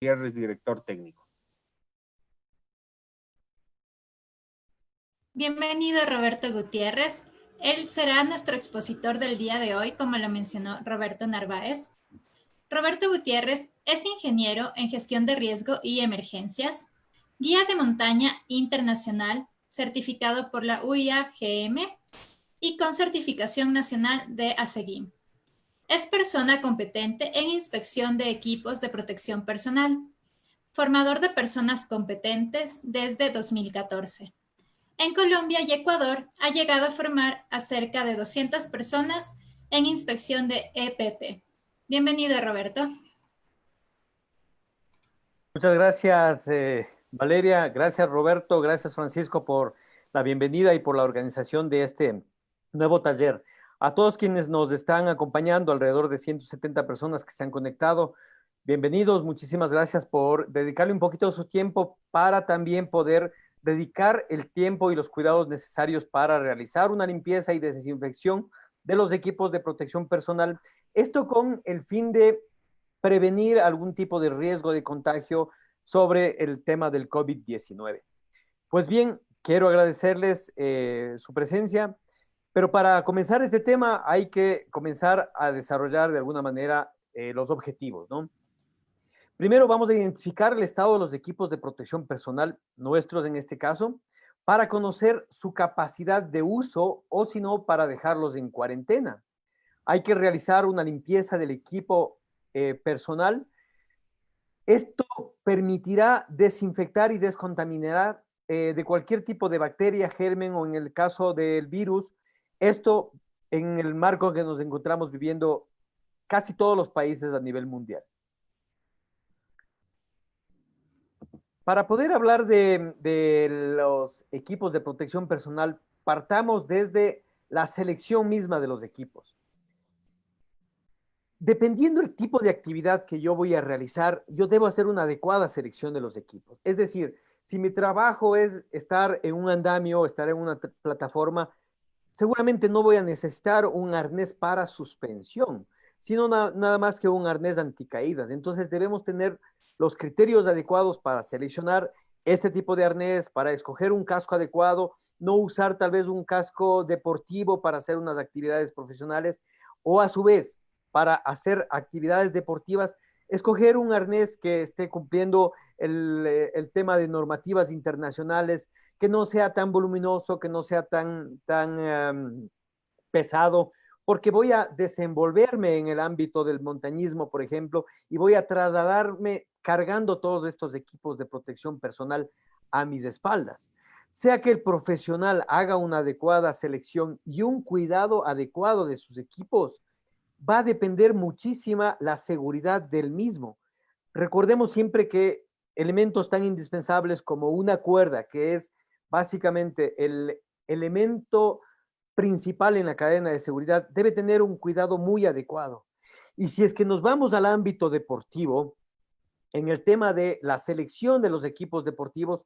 Gutiérrez, director técnico. Bienvenido Roberto Gutiérrez. Él será nuestro expositor del día de hoy, como lo mencionó Roberto Narváez. Roberto Gutiérrez es ingeniero en gestión de riesgo y emergencias, guía de montaña internacional, certificado por la UIA-GM y con certificación nacional de ASEGIM. Es persona competente en inspección de equipos de protección personal, formador de personas competentes desde 2014. En Colombia y Ecuador ha llegado a formar a cerca de 200 personas en inspección de EPP. Bienvenido, Roberto. Muchas gracias, Valeria. Gracias, Roberto. Gracias, Francisco, por la bienvenida y por la organización de este nuevo taller. A todos quienes nos están acompañando, alrededor de 170 personas que se han conectado, bienvenidos. Muchísimas gracias por dedicarle un poquito de su tiempo para también poder dedicar el tiempo y los cuidados necesarios para realizar una limpieza y desinfección de los equipos de protección personal. Esto con el fin de prevenir algún tipo de riesgo de contagio sobre el tema del COVID-19. Pues bien, quiero agradecerles su presencia, pero para comenzar este tema hay que comenzar a desarrollar de alguna manera los objetivos, ¿no? Primero vamos a identificar el estado de los equipos de protección personal, nuestros en este caso, para conocer su capacidad de uso o si no, para dejarlos en cuarentena. Hay que realizar una limpieza del equipo personal. Esto permitirá desinfectar y descontaminar de cualquier tipo de bacteria, germen o en el caso del virus. Esto en el marco que nos encontramos viviendo casi todos los países a nivel mundial. Para poder hablar de los equipos de protección personal, partamos desde la selección misma de los equipos. Dependiendo del tipo de actividad que yo voy a realizar, yo debo hacer una adecuada selección de los equipos. Es decir, si mi trabajo es estar en un andamio, estar en una plataforma, seguramente no voy a necesitar un arnés para suspensión, sino nada más que un arnés anticaídas. Entonces debemos tener los criterios adecuados para seleccionar este tipo de arnés, para escoger un casco adecuado, no usar tal vez un casco deportivo para hacer unas actividades profesionales o a su vez para hacer actividades deportivas, escoger un arnés que esté cumpliendo el tema de normativas internacionales, que no sea tan voluminoso, que no sea tan pesado, porque voy a desenvolverme en el ámbito del montañismo, por ejemplo, y voy a trasladarme cargando todos estos equipos de protección personal a mis espaldas. Sea que el profesional haga una adecuada selección y un cuidado adecuado de sus equipos, va a depender muchísima la seguridad del mismo. Recordemos siempre que elementos tan indispensables como una cuerda, que es básicamente el elemento principal en la cadena de seguridad, debe tener un cuidado muy adecuado. Y si es que nos vamos al ámbito deportivo, en el tema de la selección de los equipos deportivos,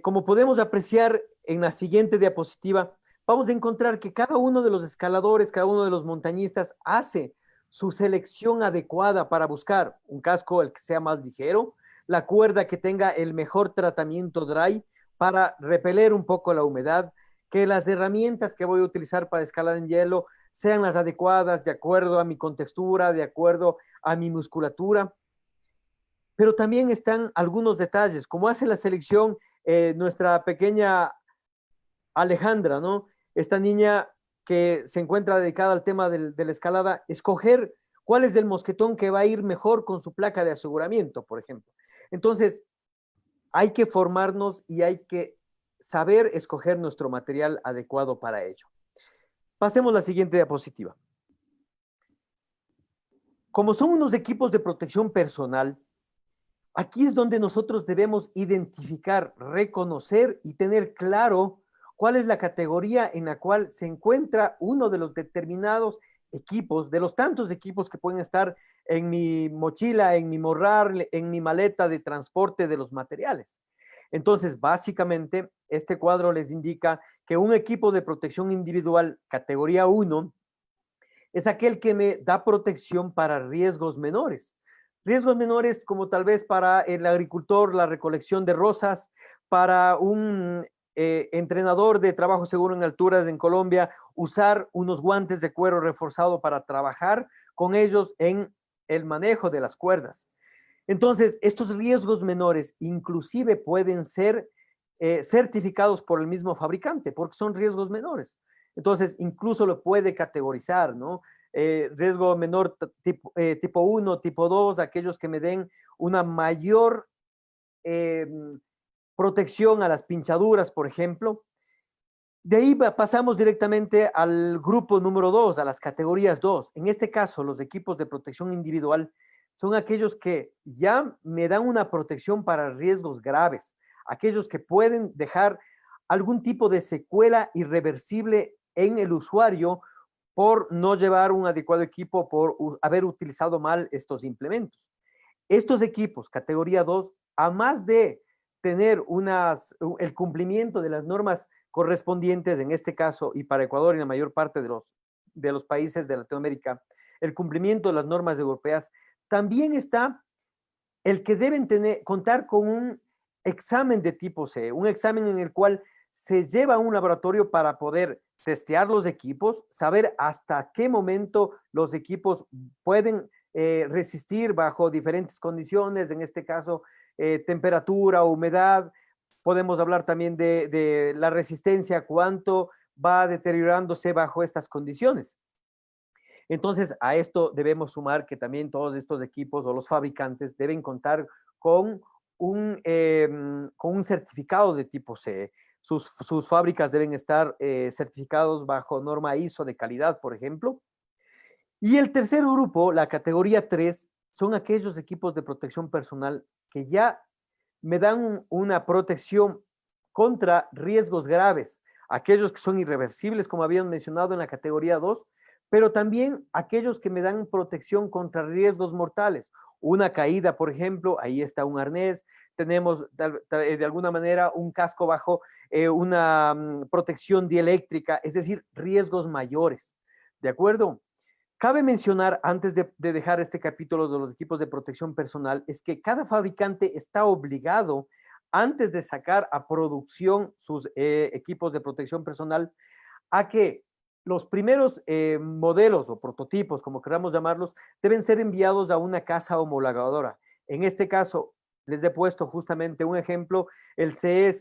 como podemos apreciar en la siguiente diapositiva, vamos a encontrar que cada uno de los escaladores, cada uno de los montañistas hace su selección adecuada para buscar un casco el que sea más ligero, la cuerda que tenga el mejor tratamiento dry para repeler un poco la humedad, que las herramientas que voy a utilizar para escalar en hielo sean las adecuadas de acuerdo a mi contextura, de acuerdo a mi musculatura. Pero también están algunos detalles, como hace la selección nuestra pequeña Alejandra, ¿no? Esta niña que se encuentra dedicada al tema de la escalada, escoger cuál es el mosquetón que va a ir mejor con su placa de aseguramiento, por ejemplo. Entonces, hay que formarnos y hay que saber escoger nuestro material adecuado para ello. Pasemos a la siguiente diapositiva. Como son unos equipos de protección personal, aquí es donde nosotros debemos identificar, reconocer y tener claro cuál es la categoría en la cual se encuentra uno de los determinados equipos, de los tantos equipos que pueden estar en mi mochila, en mi morral, en mi maleta de transporte de los materiales. Entonces, básicamente, este cuadro les indica que un equipo de protección individual categoría 1 es aquel que me da protección para riesgos menores. Riesgos menores como tal vez para el agricultor la recolección de rosas, para un entrenador de trabajo seguro en alturas en Colombia, usar unos guantes de cuero reforzado para trabajar con ellos en el manejo de las cuerdas. Entonces, estos riesgos menores inclusive pueden ser certificados por el mismo fabricante porque son riesgos menores. Entonces, incluso lo puede categorizar, ¿no? Riesgo menor tipo 1, tipo 2, aquellos que me den una mayor eh, protección a las pinchaduras, por ejemplo. De ahí pasamos directamente al grupo número 2, a las categorías 2. En este caso, los equipos de protección individual son aquellos que ya me dan una protección para riesgos graves, aquellos que pueden dejar algún tipo de secuela irreversible en el usuario por no llevar un adecuado equipo, por haber utilizado mal estos implementos. Estos equipos, categoría 2, a más de tener el cumplimiento de las normas correspondientes, en este caso, y para Ecuador y la mayor parte de los países de Latinoamérica, el cumplimiento de las normas europeas, también está el que deben contar con un examen de tipo C, un examen en el cual se lleva a un laboratorio para poder testear los equipos, saber hasta qué momento los equipos pueden resistir bajo diferentes condiciones, en este caso, temperatura, humedad. Podemos hablar también de la resistencia, cuánto va deteriorándose bajo estas condiciones. Entonces, a esto debemos sumar que también todos estos equipos o los fabricantes deben contar con un certificado de tipo C. Sus fábricas deben estar certificados bajo norma ISO de calidad, por ejemplo. Y el tercer grupo, la categoría 3, son aquellos equipos de protección personal que ya me dan una protección contra riesgos graves, aquellos que son irreversibles, como habían mencionado en la categoría 2, pero también aquellos que me dan protección contra riesgos mortales. Una caída, por ejemplo, ahí está un arnés, tenemos de alguna manera un casco bajo una protección dieléctrica, es decir, riesgos mayores. ¿De acuerdo? Cabe mencionar, antes de dejar este capítulo de los equipos de protección personal, es que cada fabricante está obligado, antes de sacar a producción sus equipos de protección personal, a que los primeros modelos o prototipos, como queramos llamarlos, deben ser enviados a una casa homologadora. En este caso, les he puesto justamente un ejemplo, el CE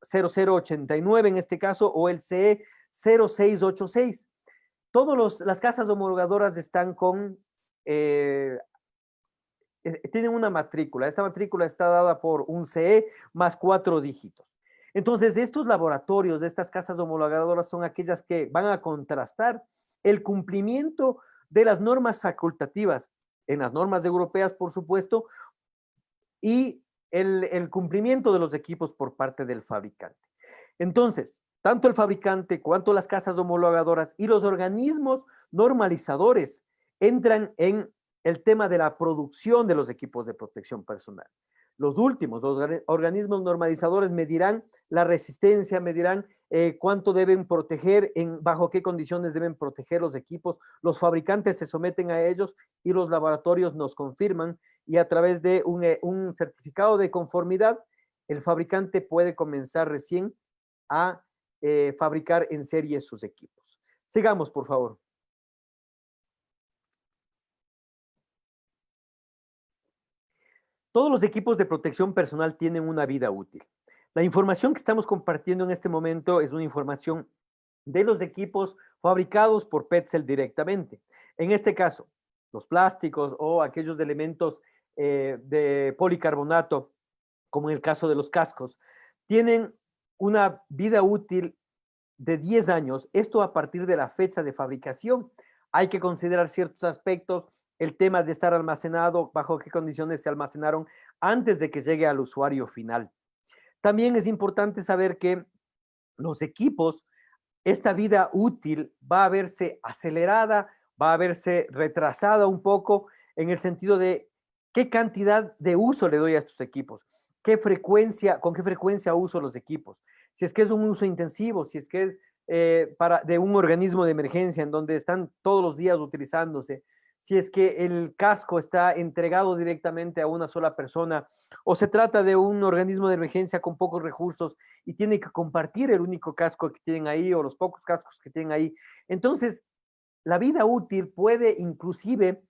0089 en este caso, o el CE 0686. Todas las casas homologadoras están tienen una matrícula. Esta matrícula está dada por un CE más 4 dígitos. Entonces, estos laboratorios, estas casas homologadoras son aquellas que van a contrastar el cumplimiento de las normas facultativas, en las normas europeas, por supuesto, y el cumplimiento de los equipos por parte del fabricante. Entonces, tanto el fabricante cuanto las casas homologadoras y los organismos normalizadores entran en el tema de la producción de los equipos de protección personal. Los últimos, los organismos normalizadores medirán la resistencia, medirán cuánto deben proteger, bajo qué condiciones deben proteger los equipos. Los fabricantes se someten a ellos y los laboratorios nos confirman, y a través de un certificado de conformidad, el fabricante puede comenzar recién a fabricar en serie sus equipos. Sigamos, por favor. Todos los equipos de protección personal tienen una vida útil. La información que estamos compartiendo en este momento es una información de los equipos fabricados por Petzl directamente. En este caso, los plásticos o aquellos elementos de policarbonato, como en el caso de los cascos, tienen una vida útil de 10 años, esto a partir de la fecha de fabricación. Hay que considerar ciertos aspectos, el tema de estar almacenado, bajo qué condiciones se almacenaron antes de que llegue al usuario final. También es importante saber que los equipos, esta vida útil va a verse acelerada, va a verse retrasada un poco en el sentido de qué cantidad de uso le doy a estos equipos, con qué frecuencia uso los equipos. Si es que es un uso intensivo, si es que es de un organismo de emergencia en donde están todos los días utilizándose, si es que el casco está entregado directamente a una sola persona o se trata de un organismo de emergencia con pocos recursos y tiene que compartir el único casco que tienen ahí o los pocos cascos que tienen ahí. Entonces, la vida útil puede inclusive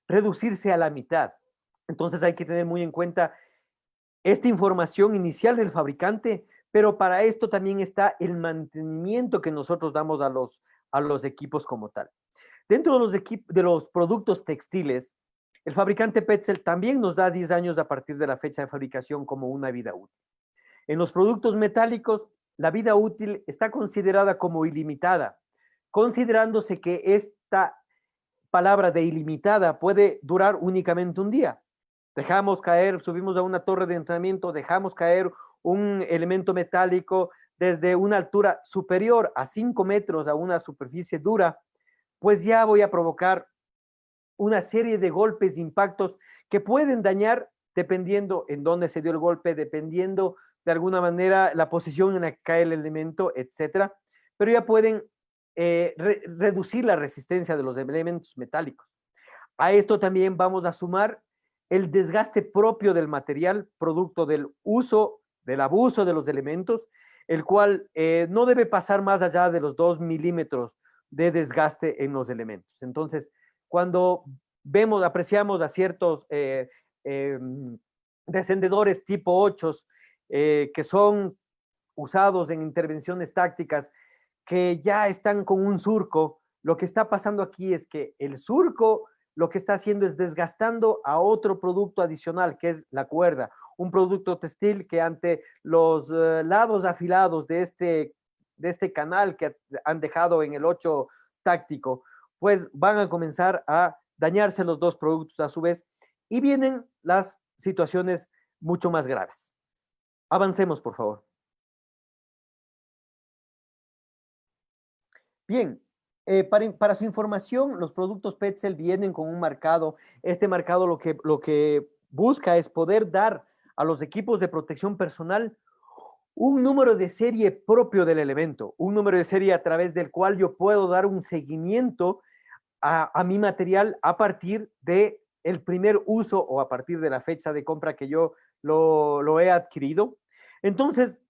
reducirse a la mitad. Entonces hay que tener muy en cuenta esta información inicial del fabricante, pero para esto también está el mantenimiento que nosotros damos a los equipos como tal. Dentro de los productos textiles, el fabricante Petzl también nos da 10 años a partir de la fecha de fabricación como una vida útil. En los productos metálicos, la vida útil está considerada como ilimitada, considerándose que esta palabra de ilimitada puede durar únicamente un día. Dejamos caer, subimos a una torre de entrenamiento, dejamos caer un elemento metálico desde una altura superior a 5 metros a una superficie dura, pues ya voy a provocar una serie de golpes, impactos que pueden dañar dependiendo en dónde se dio el golpe, dependiendo de alguna manera la posición en la que cae el elemento, etcétera, pero ya pueden reducir la resistencia de los elementos metálicos. A esto también vamos a sumar el desgaste propio del material, producto del uso, del abuso de los elementos, el cual no debe pasar más allá de los 2 milímetros de desgaste en los elementos. Entonces, cuando vemos, apreciamos a ciertos descendedores tipo 8 que son usados en intervenciones tácticas, que ya están con un surco, lo que está pasando aquí es que el surco lo que está haciendo es desgastando a otro producto adicional, que es la cuerda, un producto textil que ante los lados afilados de este canal que han dejado en el 8 táctico, pues van a comenzar a dañarse los dos productos a su vez y vienen las situaciones mucho más graves. Avancemos, por favor. Bien, para su información, los productos Petzl vienen con un marcado. Este marcado lo que busca es poder dar a los equipos de protección personal un número de serie propio del elemento, un número de serie a través del cual yo puedo dar un seguimiento a mi material a partir de el primer uso o a partir de la fecha de compra que yo lo he adquirido. Entonces,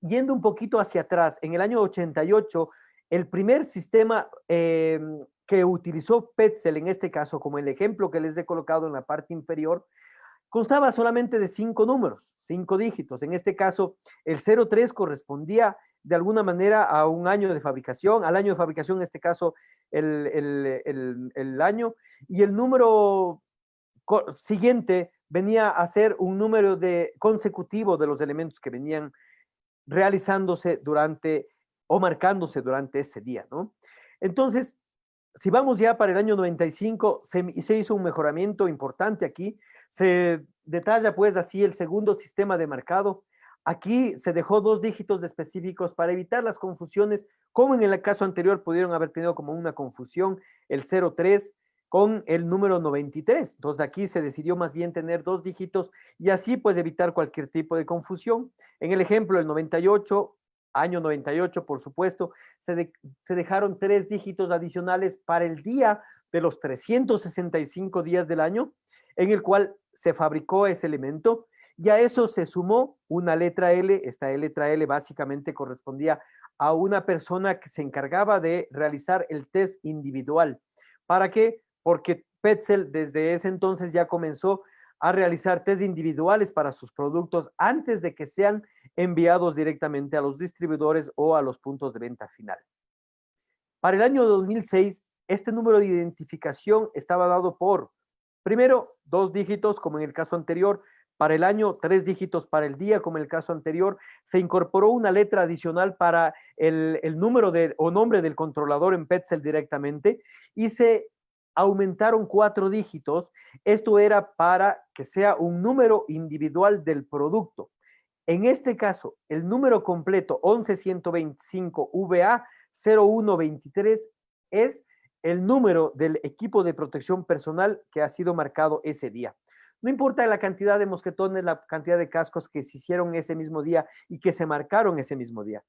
yendo un poquito hacia atrás, en el año 88, el primer sistema que utilizó Petzl, en este caso, como el ejemplo que les he colocado en la parte inferior, constaba solamente de 5 números, 5 dígitos. En este caso, el 03 correspondía de alguna manera a un año de fabricación, al año de fabricación, en este caso, el año, y el número siguiente venía a ser un número consecutivo de los elementos que venían realizándose durante o marcándose durante ese día, ¿no? Entonces, si vamos ya para el año 95, se hizo un mejoramiento importante aquí, se detalla pues así el segundo sistema de marcado. Aquí se dejó 2 dígitos específicos para evitar las confusiones, como en el caso anterior pudieron haber tenido como una confusión el 03 con el número 93. Entonces aquí se decidió más bien tener 2 dígitos y así pues evitar cualquier tipo de confusión. En el ejemplo, el 98, año 98, por supuesto, se dejaron 3 dígitos adicionales para el día de los 365 días del año en el cual se fabricó ese elemento y a eso se sumó una letra L. Esta letra L básicamente correspondía a una persona que se encargaba de realizar el test individual. ¿Para qué? Porque Petzl desde ese entonces ya comenzó a realizar test individuales para sus productos antes de que sean enviados directamente a los distribuidores o a los puntos de venta final. Para el año 2006, este número de identificación estaba dado por, primero, 2 dígitos, como en el caso anterior. Para el año, 3 dígitos para el día, como en el caso anterior. Se incorporó una letra adicional para el número o nombre del controlador en Petzl directamente y se aumentaron 4 dígitos. Esto era para que sea un número individual del producto. En este caso, el número completo 11125 VA 0123 es el número del equipo de protección personal que ha sido marcado ese día. No importa la cantidad de mosquetones, la cantidad de cascos que se hicieron ese mismo día y que se marcaron ese mismo día.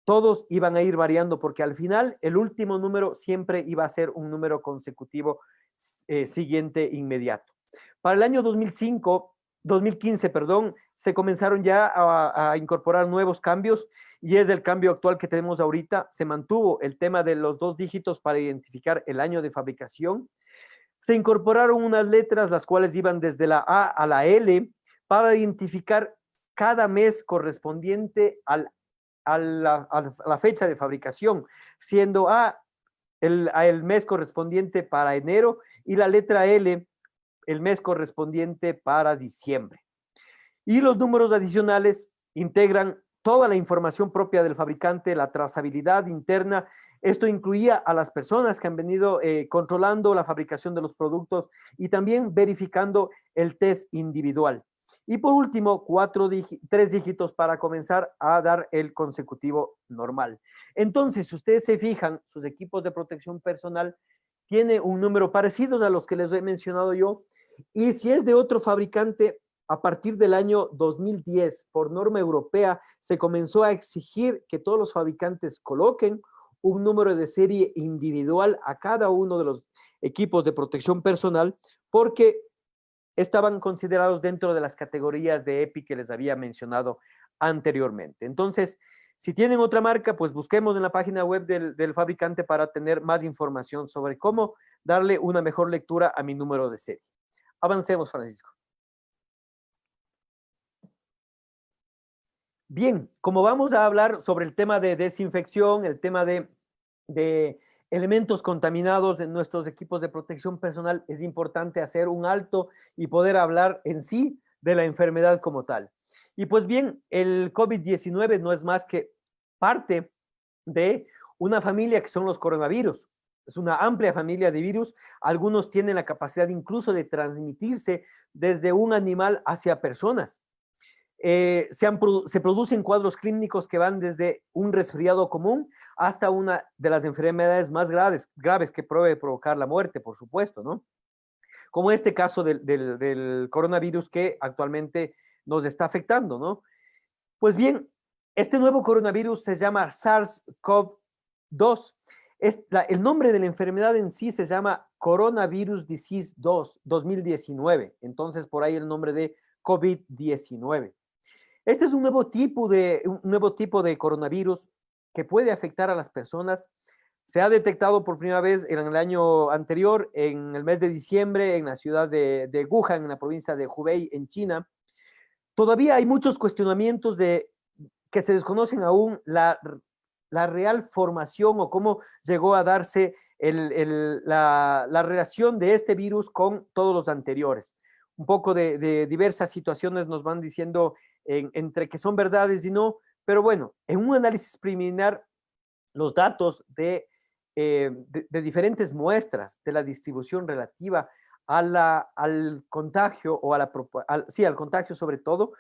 Todos iban a ir variando porque al final el último número siempre iba a ser un número consecutivo siguiente inmediato. Para el año 2015, perdón, se comenzaron ya a incorporar nuevos cambios y es el cambio actual que tenemos ahorita. Se mantuvo el tema de los 2 dígitos para identificar el año de fabricación. Se incorporaron unas letras, las cuales iban desde la A a la L, para identificar cada mes correspondiente a la fecha de fabricación, siendo A el mes correspondiente para enero y la letra L el mes correspondiente para diciembre. Y los números adicionales integran toda la información propia del fabricante, la trazabilidad interna. Esto incluía a las personas que han venido controlando la fabricación de los productos y también verificando el test individual. Y por último, 3 dígitos para comenzar a dar el consecutivo normal. Entonces, si ustedes se fijan, sus equipos de protección personal tiene un número parecido a los que les he mencionado yo. Y si es de otro fabricante, a partir del año 2010, por norma europea, se comenzó a exigir que todos los fabricantes coloquen un número de serie individual a cada uno de los equipos de protección personal, porque estaban considerados dentro de las categorías de EPI que les había mencionado anteriormente. Entonces, si tienen otra marca, pues busquemos en la página web del fabricante para tener más información sobre cómo darle una mejor lectura a mi número de serie. Avancemos, Francisco. Bien, como vamos a hablar sobre el tema de desinfección, el tema de elementos contaminados en nuestros equipos de protección personal, es importante hacer un alto y poder hablar en sí de la enfermedad como tal. Y pues bien, el COVID-19 no es más que parte de una familia que son los coronavirus. Es una amplia familia de virus. Algunos tienen la capacidad incluso de transmitirse desde un animal hacia personas. Se producen cuadros clínicos que van desde un resfriado común hasta una de las enfermedades más graves que puede provocar la muerte, por supuesto, ¿no? Como este caso del coronavirus que actualmente nos está afectando, ¿no? Pues bien, este nuevo coronavirus se llama SARS-CoV-2. El nombre de la enfermedad en sí se llama Coronavirus Disease 2, 2019. Entonces, por ahí el nombre de COVID-19. Este es un nuevo tipo de coronavirus que puede afectar a las personas. Se ha detectado por primera vez en el año anterior, en el mes de diciembre, en la ciudad de Wuhan, en la provincia de Hubei, en China. Todavía hay muchos cuestionamientos que se desconocen aún la real formación o cómo llegó a darse la relación de este virus con todos los anteriores. Un poco de diversas situaciones nos van diciendo entre que son verdades y no, pero bueno, en un análisis preliminar, los datos de diferentes muestras de la distribución relativa al contagio o al contagio sobre todo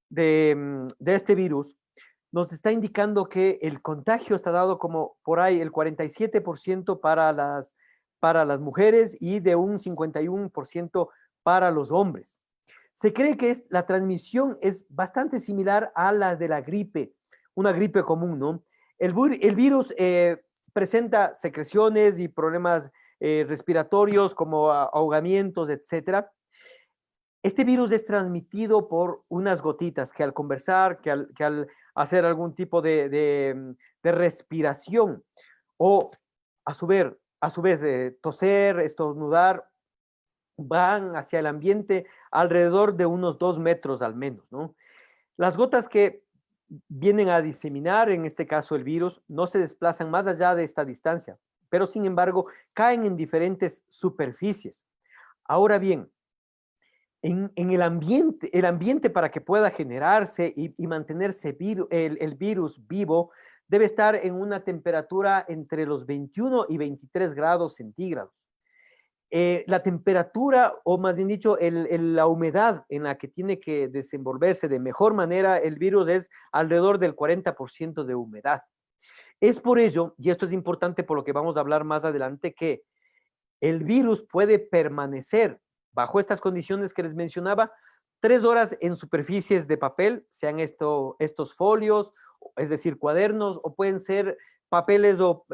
de este virus, nos está indicando que el contagio está dado como por ahí el 47% para las mujeres y de un 51% para los hombres. Se cree que la transmisión es bastante similar a la de la gripe, una gripe común, ¿no? El virus presenta secreciones y problemas respiratorios como ahogamientos, etcétera. Este virus es transmitido por unas gotitas que al conversar, que al hacer algún tipo de respiración o a su vez toser, estornudar, van hacia el ambiente alrededor de unos 2 metros al menos, ¿no? Las gotas que vienen a diseminar, en este caso el virus, no se desplazan más allá de esta distancia, pero sin embargo caen en diferentes superficies. Ahora bien, en el ambiente para que pueda generarse y mantenerse el virus vivo, debe estar en una temperatura entre los 21 y 23 grados centígrados. La temperatura, o más bien dicho, la humedad en la que tiene que desenvolverse de mejor manera el virus es alrededor del 40% de humedad. Es por ello, y esto es importante por lo que vamos a hablar más adelante, que el virus puede permanecer bajo estas condiciones que les mencionaba 3 horas en superficies de papel, sean estos folios, es decir, cuadernos, o pueden ser papeles o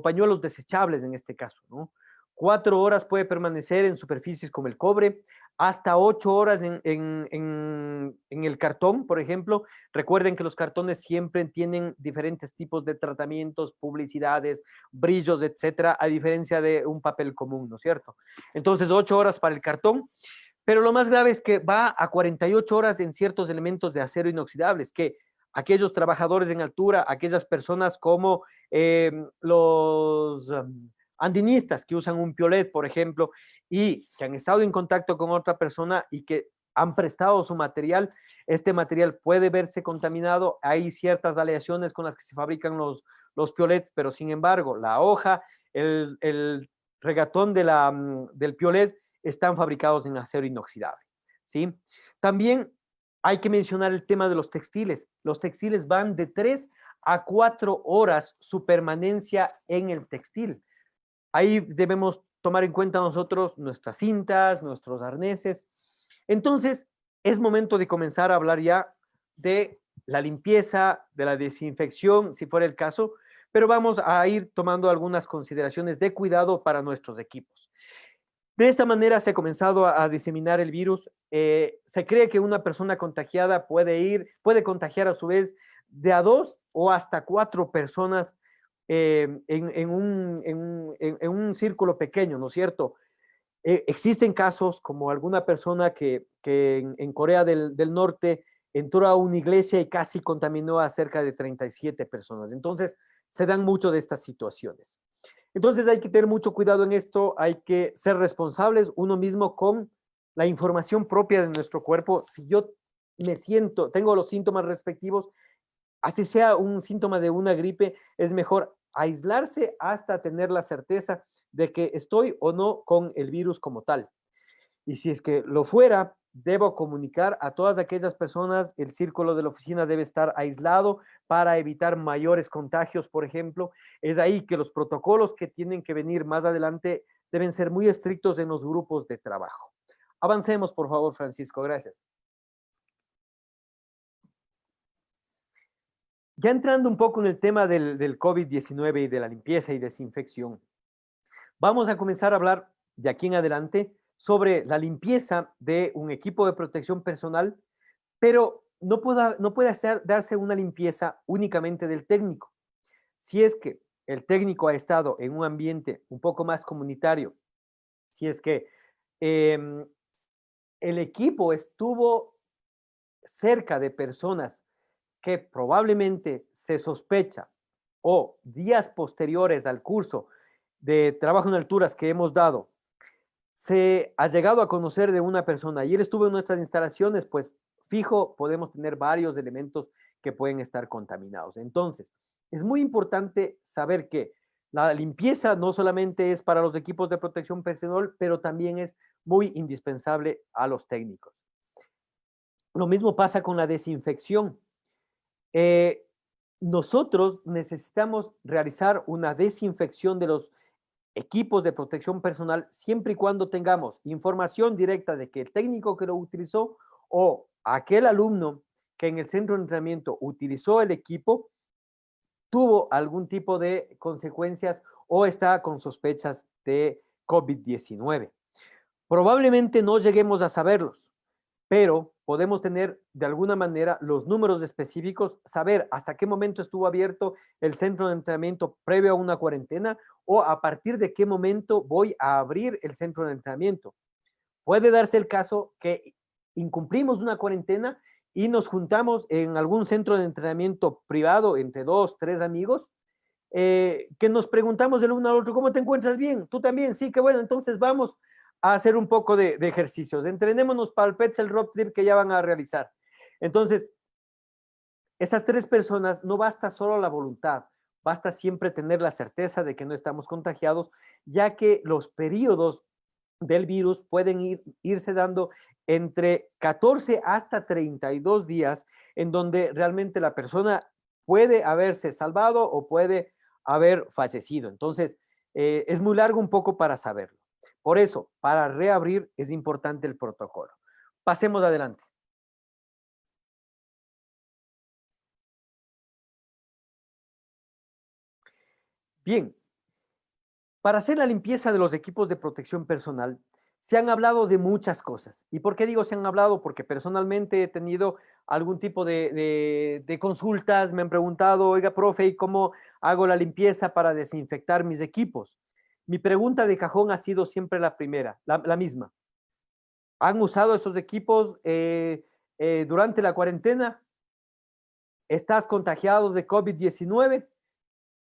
pañuelos desechables en este caso, ¿no? 4 horas puede permanecer en superficies como el cobre, hasta 8 horas en el cartón, por ejemplo. Recuerden que los cartones siempre tienen diferentes tipos de tratamientos, publicidades, brillos, etcétera, a diferencia de un papel común, ¿no es cierto? Entonces, 8 horas para el cartón, pero lo más grave es que va a 48 horas en ciertos elementos de acero inoxidables, que aquellos trabajadores en altura, aquellas personas como los andinistas que usan un piolet, por ejemplo, y que han estado en contacto con otra persona y que han prestado su material, este material puede verse contaminado. Hay ciertas aleaciones con las que se fabrican los piolets, pero sin embargo, la hoja, el regatón del piolet están fabricados en acero inoxidable, ¿sí? También hay que mencionar el tema de los textiles. Los textiles van de 3 a 4 horas su permanencia en el textil. Ahí debemos tomar en cuenta nosotros nuestras cintas, nuestros arneses. Entonces, es momento de comenzar a hablar ya de la limpieza, de la desinfección, si fuera el caso, pero vamos a ir tomando algunas consideraciones de cuidado para nuestros equipos. De esta manera se ha comenzado a diseminar el virus. Se cree que una persona contagiada puede contagiar a su vez de a 2 o hasta 4 personas en un círculo pequeño, ¿no es cierto? Existen casos como alguna persona que en Corea del Norte entró a una iglesia y casi contaminó a cerca de 37 personas. Entonces, se dan mucho de estas situaciones. Entonces hay que tener mucho cuidado en esto, hay que ser responsables uno mismo con la información propia de nuestro cuerpo. Si yo me siento, tengo los síntomas respectivos, así sea un síntoma de una gripe, es mejor aislarse hasta tener la certeza de que estoy o no con el virus como tal. Y si es que lo fuera, debo comunicar a todas aquellas personas, el círculo de la oficina debe estar aislado para evitar mayores contagios, por ejemplo. Es ahí que los protocolos que tienen que venir más adelante deben ser muy estrictos en los grupos de trabajo. Avancemos, por favor, Francisco, gracias. Ya entrando un poco en el tema del COVID-19 y de la limpieza y desinfección, vamos a comenzar a hablar de aquí en adelante sobre la limpieza de un equipo de protección personal, pero no puede darse una limpieza únicamente del técnico. Si es que el técnico ha estado en un ambiente un poco más comunitario, si es que eh, el equipo estuvo cerca de personas que probablemente se sospecha o días posteriores al curso de trabajo en alturas que hemos dado, se ha llegado a conocer de una persona y él estuvo en nuestras instalaciones, pues fijo, podemos tener varios elementos que pueden estar contaminados. Entonces, es muy importante saber que la limpieza no solamente es para los equipos de protección personal, pero también es muy indispensable a los técnicos. Lo mismo pasa con la desinfección. Eh, Nosotros necesitamos realizar una desinfección de los equipos de protección personal siempre y cuando tengamos información directa de que el técnico que lo utilizó o aquel alumno que en el centro de entrenamiento utilizó el equipo tuvo algún tipo de consecuencias o está con sospechas de COVID-19. Probablemente no lleguemos a saberlos, pero podemos tener de alguna manera los números específicos, saber hasta qué momento estuvo abierto el centro de entrenamiento previo a una cuarentena o a partir de qué momento voy a abrir el centro de entrenamiento. Puede darse el caso que incumplimos una cuarentena y nos juntamos en algún centro de entrenamiento privado entre 2, 3 amigos, que nos preguntamos el uno al otro, ¿cómo te encuentras? Bien, tú también, sí, qué bueno, entonces vamos a hacer un poco de ejercicios, entrenémonos para el Petzl Rock Trip que ya van a realizar. Entonces, esas 3 personas no basta solo la voluntad, basta siempre tener la certeza de que no estamos contagiados, ya que los periodos del virus pueden irse dando entre 14 hasta 32 días, en donde realmente la persona puede haberse salvado o puede haber fallecido. Entonces, es muy largo un poco para saberlo. Por eso, para reabrir es importante el protocolo. Pasemos adelante. Bien, Para hacer la limpieza de los equipos de protección personal, se han hablado de muchas cosas. ¿Y por qué digo se han hablado? Porque personalmente he tenido algún tipo de consultas, me han preguntado, oiga, profe, ¿y cómo hago la limpieza para desinfectar mis equipos? Mi pregunta de cajón ha sido siempre la primera, la misma. ¿Han usado esos equipos durante la cuarentena? ¿Estás contagiado de COVID-19?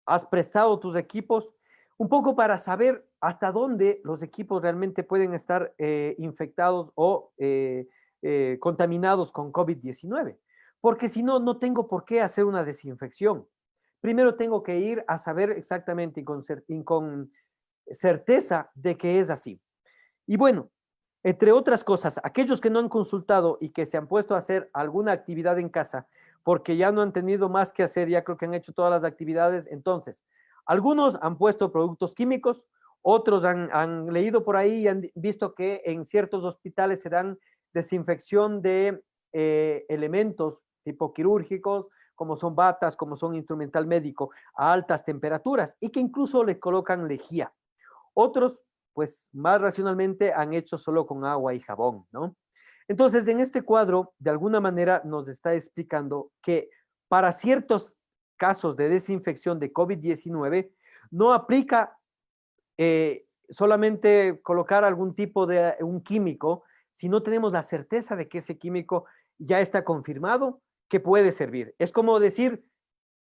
¿Has prestado tus equipos? Un poco para saber hasta dónde los equipos realmente pueden estar infectados o contaminados con COVID-19. Porque si no, no tengo por qué hacer una desinfección. Primero tengo que ir a saber exactamente y con certeza de que es así. Y bueno, entre otras cosas, aquellos que no han consultado y que se han puesto a hacer alguna actividad en casa, porque ya no han tenido más que hacer, ya creo que han hecho todas las actividades, entonces, algunos han puesto productos químicos, otros han leído por ahí y han visto que en ciertos hospitales se dan desinfección de elementos tipo quirúrgicos, como son batas, como son instrumental médico, a altas temperaturas y que incluso le colocan lejía. Otros, pues más racionalmente, han hecho solo con agua y jabón, ¿no? Entonces, en este cuadro, de alguna manera, nos está explicando que para ciertos casos de desinfección de COVID-19, no aplica solamente colocar algún tipo de un químico, si no tenemos la certeza de que ese químico ya está confirmado que puede servir. Es como decir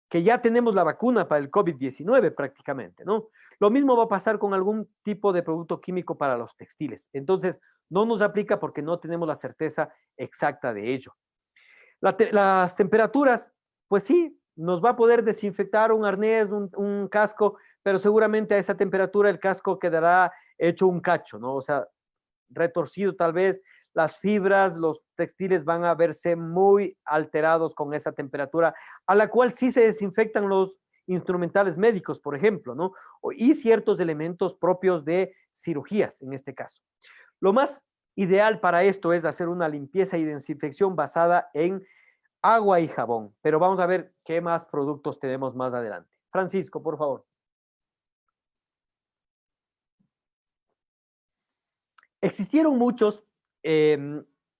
que ya tenemos la vacuna para el COVID-19 prácticamente, ¿no? Lo mismo va a pasar con algún tipo de producto químico para los textiles. Entonces, no nos aplica porque no tenemos la certeza exacta de ello. Las temperaturas, pues sí, nos va a poder desinfectar un arnés, un casco, pero seguramente a esa temperatura el casco quedará hecho un cacho, ¿no? O sea, retorcido tal vez, las fibras, los textiles van a verse muy alterados con esa temperatura, a la cual sí se desinfectan los instrumentales médicos, por ejemplo, ¿no? Y ciertos elementos propios de cirugías, en este caso. Lo más ideal para esto es hacer una limpieza y desinfección basada en agua y jabón, pero vamos a ver qué más productos tenemos más adelante. Francisco, por favor. Existieron muchos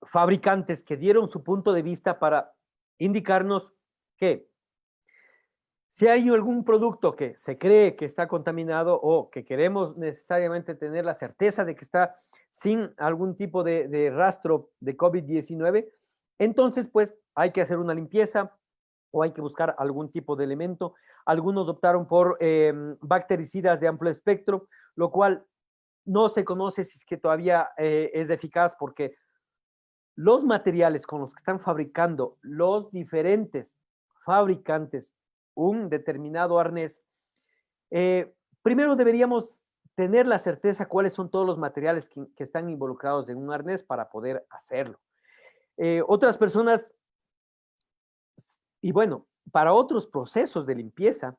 fabricantes que dieron su punto de vista para indicarnos que si hay algún producto que se cree que está contaminado o que queremos necesariamente tener la certeza de que está sin algún tipo de rastro de COVID-19, entonces pues hay que hacer una limpieza o hay que buscar algún tipo de elemento. Algunos optaron por bactericidas de amplio espectro, lo cual no se conoce si es que todavía es eficaz porque los materiales con los que están fabricando los diferentes fabricantes un determinado arnés, primero deberíamos tener la certeza cuáles son todos los materiales que están involucrados en un arnés para poder hacerlo. Otras personas, y bueno, para otros procesos de limpieza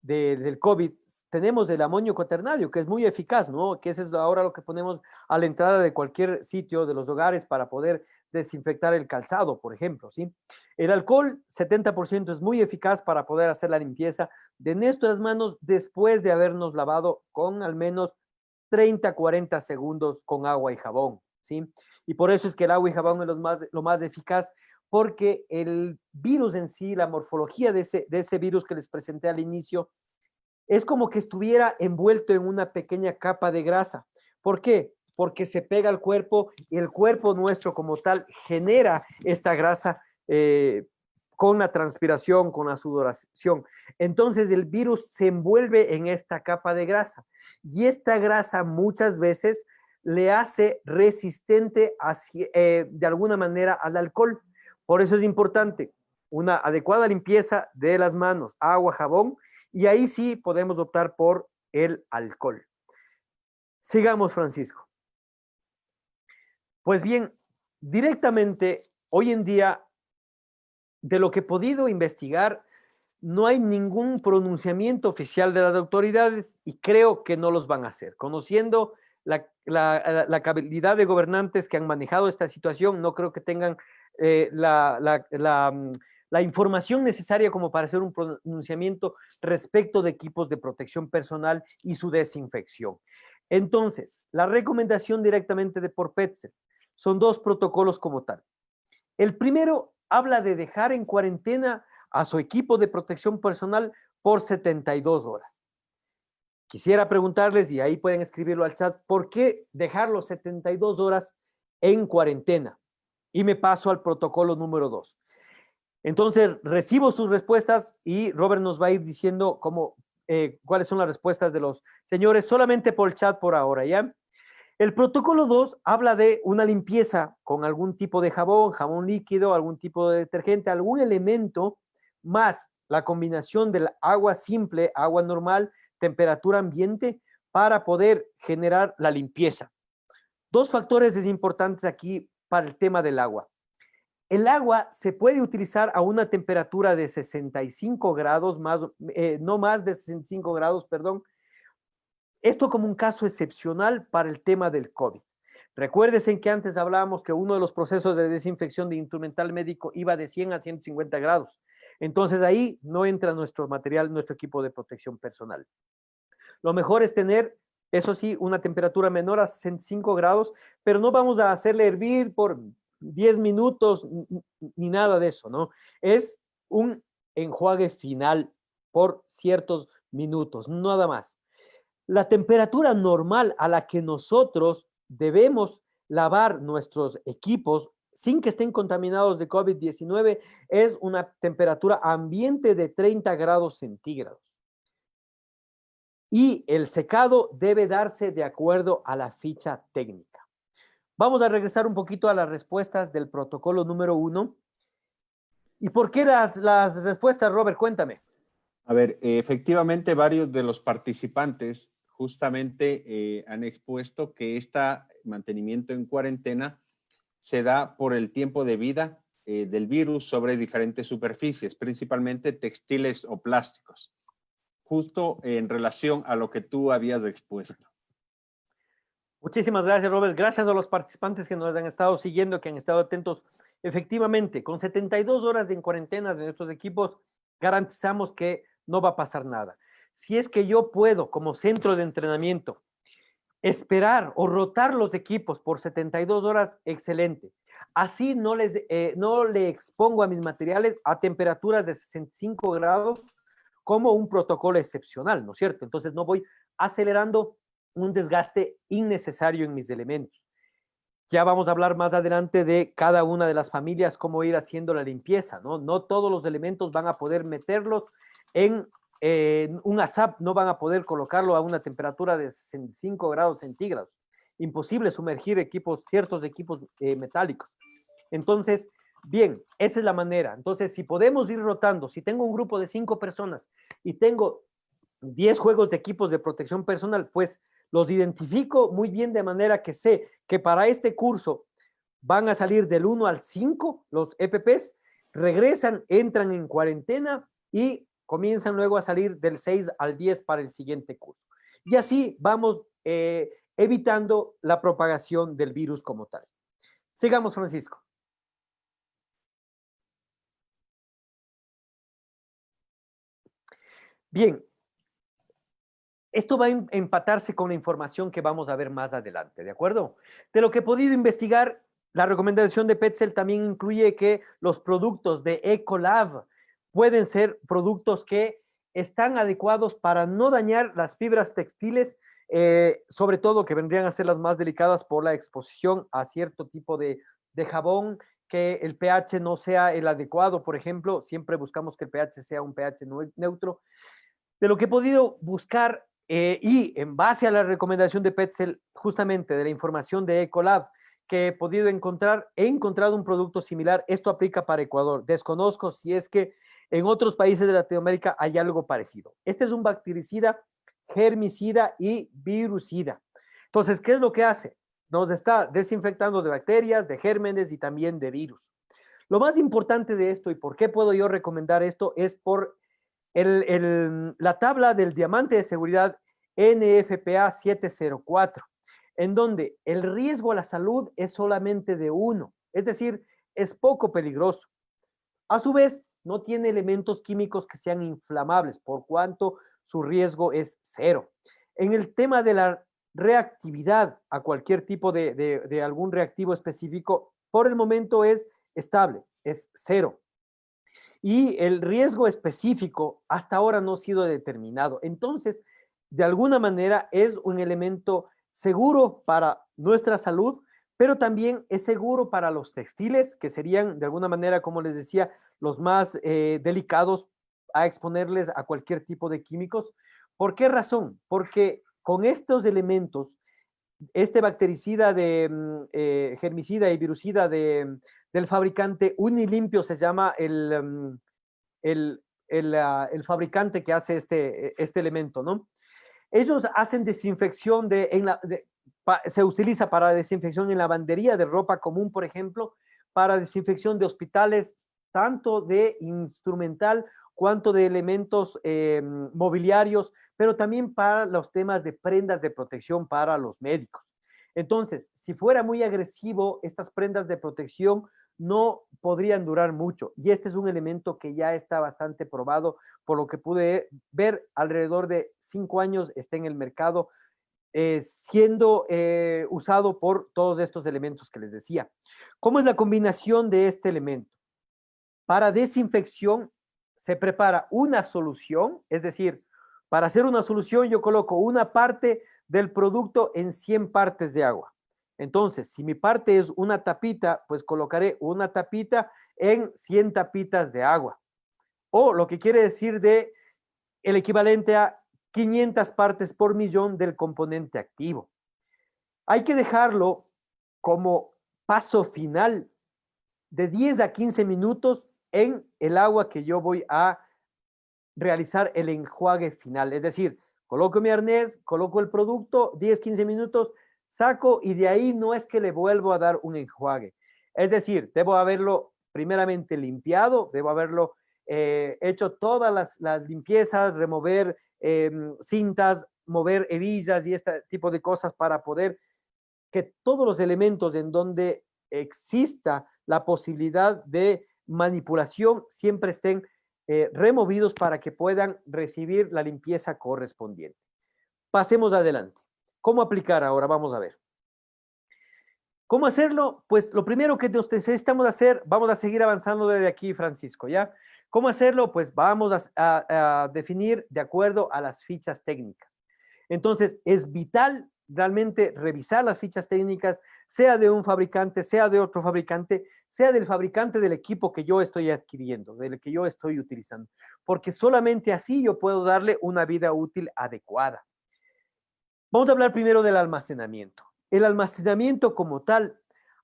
del COVID, tenemos el amonio cuaternario, que es muy eficaz, ¿no? Que ese es ahora lo que ponemos a la entrada de cualquier sitio de los hogares para poder desinfectar el calzado, por ejemplo, ¿sí? El alcohol, 70% es muy eficaz para poder hacer la limpieza de nuestras manos después de habernos lavado con al menos 30, 40 segundos con agua y jabón, ¿sí? Y por eso es que el agua y jabón es lo más eficaz, porque el virus en sí, la morfología de ese virus que les presenté al inicio, es como que estuviera envuelto en una pequeña capa de grasa. ¿Por qué? Porque se pega al cuerpo y el cuerpo nuestro como tal genera esta grasa con la transpiración, con la sudoración. Entonces el virus se envuelve en esta capa de grasa y esta grasa muchas veces le hace resistente de alguna manera al alcohol. Por eso es importante una adecuada limpieza de las manos, agua, jabón, y ahí sí podemos optar por el alcohol. Sigamos, Francisco. Pues bien, directamente hoy en día, de lo que he podido investigar, no hay ningún pronunciamiento oficial de las autoridades y creo que no los van a hacer. Conociendo la calidad de gobernantes que han manejado esta situación, no creo que tengan la información necesaria como para hacer un pronunciamiento respecto de equipos de protección personal y su desinfección. Entonces, la recomendación directamente de por Petzl son dos protocolos como tal. El primero habla de dejar en cuarentena a su equipo de protección personal por 72 horas. Quisiera preguntarles, y ahí pueden escribirlo al chat, ¿por qué dejarlos 72 horas en cuarentena? Y me paso al protocolo número 2. Entonces, recibo sus respuestas y Robert nos va a ir diciendo cuáles son las respuestas de los señores, solamente por el chat por ahora, ¿ya? El protocolo 2 habla de una limpieza con algún tipo de jabón líquido, algún tipo de detergente, algún elemento, más la combinación del agua simple, agua normal, temperatura ambiente, para poder generar la limpieza. Dos factores importantes aquí para el tema del agua. El agua se puede utilizar a una temperatura de 65 grados, no más de 65 grados, perdón. Esto como un caso excepcional para el tema del COVID. Recuérdense que antes hablábamos que uno de los procesos de desinfección de instrumental médico iba de 100 a 150 grados. Entonces ahí no entra nuestro material, nuestro equipo de protección personal. Lo mejor es tener, eso sí, una temperatura menor a 65 grados, pero no vamos a hacerle hervir por 10 minutos ni nada de eso, ¿no? Es un enjuague final por ciertos minutos, nada más. La temperatura normal a la que nosotros debemos lavar nuestros equipos sin que estén contaminados de COVID-19 es una temperatura ambiente de 30 grados centígrados. Y el secado debe darse de acuerdo a la ficha técnica. Vamos a regresar un poquito a las respuestas del protocolo número 1. ¿Y por qué las respuestas, Robert? Cuéntame. A ver, efectivamente varios de los participantes justamente han expuesto que este mantenimiento en cuarentena se da por el tiempo de vida del virus sobre diferentes superficies, principalmente textiles o plásticos, justo en relación a lo que tú habías expuesto. Muchísimas gracias, Robert. Gracias a los participantes que nos han estado siguiendo, que han estado atentos. Efectivamente, con 72 horas de cuarentena de nuestros equipos, garantizamos que no va a pasar nada. Si es que yo puedo, como centro de entrenamiento, esperar o rotar los equipos por 72 horas, excelente. Así no le expongo a mis materiales a temperaturas de 65 grados como un protocolo excepcional, ¿no es cierto? Entonces no voy acelerando un desgaste innecesario en mis elementos. Ya vamos a hablar más adelante de cada una de las familias, cómo ir haciendo la limpieza, ¿no? No todos los elementos van a poder meterlos en un ASAP, no van a poder colocarlo a una temperatura de 65 grados centígrados. Imposible sumergir ciertos equipos metálicos. Entonces, bien, esa es la manera. Entonces, si podemos ir rotando, si tengo un grupo de 5 personas y tengo 10 juegos de equipos de protección personal, pues los identifico muy bien de manera que sé que para este curso van a salir del 1 al 5 los EPPs, regresan, entran en cuarentena y comienzan luego a salir del 6 al 10 para el siguiente curso. Y así vamos evitando la propagación del virus como tal. Sigamos, Francisco. Bien, esto va a empatarse con la información que vamos a ver más adelante, ¿de acuerdo? De lo que he podido investigar, la recomendación de Petzl también incluye que los productos de Ecolab pueden ser productos que están adecuados para no dañar las fibras textiles, sobre todo que vendrían a ser las más delicadas por la exposición a cierto tipo de jabón, que el pH no sea el adecuado, por ejemplo, siempre buscamos que el pH sea un pH neutro. De lo que he podido buscar y en base a la recomendación de Petzl, justamente de la información de Ecolab que he podido encontrar, he encontrado un producto similar. Esto aplica para Ecuador. Desconozco si es que en otros países de Latinoamérica hay algo parecido. Este es un bactericida, germicida y virucida. Entonces, ¿qué es lo que hace? Nos está desinfectando de bacterias, de gérmenes y también de virus. Lo más importante de esto y por qué puedo yo recomendar esto es por la tabla del diamante de seguridad NFPA 704, en donde el riesgo a la salud es solamente de 1, es decir, es poco peligroso. A su vez, no tiene elementos químicos que sean inflamables, por cuanto su riesgo es cero. En el tema de la reactividad a cualquier tipo de algún reactivo específico, por el momento es estable, es cero. Y el riesgo específico hasta ahora no ha sido determinado. Entonces, de alguna manera es un elemento seguro para nuestra salud, pero también es seguro para los textiles, que serían de alguna manera, como les decía, los más delicados a exponerles a cualquier tipo de químicos. ¿Por qué razón? Porque con estos elementos, este bactericida germicida y virucida del fabricante Unilimpio se llama el fabricante que hace este elemento, ¿no? Ellos hacen desinfección se utiliza para desinfección en lavandería de ropa común, por ejemplo, para desinfección de hospitales, tanto de instrumental cuanto de elementos mobiliarios, pero también para los temas de prendas de protección para los médicos. Entonces, si fuera muy agresivo, estas prendas de protección no podrían durar mucho. Y este es un elemento que ya está bastante probado, por lo que pude ver, alrededor de 5 años está en el mercado siendo usado por todos estos elementos que les decía. ¿Cómo es la combinación de este elemento? Para desinfección se prepara una solución, es decir, para hacer una solución yo coloco una parte del producto en 100 partes de agua. Entonces, si mi parte es una tapita, pues colocaré una tapita en 100 tapitas de agua. O lo que quiere decir de el equivalente a 500 partes por millón del componente activo. Hay que dejarlo como paso final de 10 a 15 minutos en el agua que yo voy a realizar el enjuague final. Es decir, coloco mi arnés, coloco el producto, 10, 15 minutos, saco y de ahí no es que le vuelvo a dar un enjuague. Es decir, debo haberlo primeramente limpiado, debo haberlo hecho todas las limpiezas, remover cintas, mover hebillas y este tipo de cosas para poder que todos los elementos en donde exista la posibilidad de manipulación siempre estén removidos para que puedan recibir la limpieza correspondiente. Pasemos adelante. ¿Cómo aplicar ahora? Vamos a ver. ¿Cómo hacerlo? Pues lo primero que necesitamos hacer, vamos a seguir avanzando desde aquí, Francisco, ¿ya? ¿Cómo hacerlo? Pues vamos a definir de acuerdo a las fichas técnicas. Entonces, es vital realmente revisar las fichas técnicas, sea de un fabricante, sea de otro fabricante, sea del fabricante del equipo que yo estoy adquiriendo, del que yo estoy utilizando, porque solamente así yo puedo darle una vida útil adecuada. Vamos a hablar primero del almacenamiento. El almacenamiento como tal,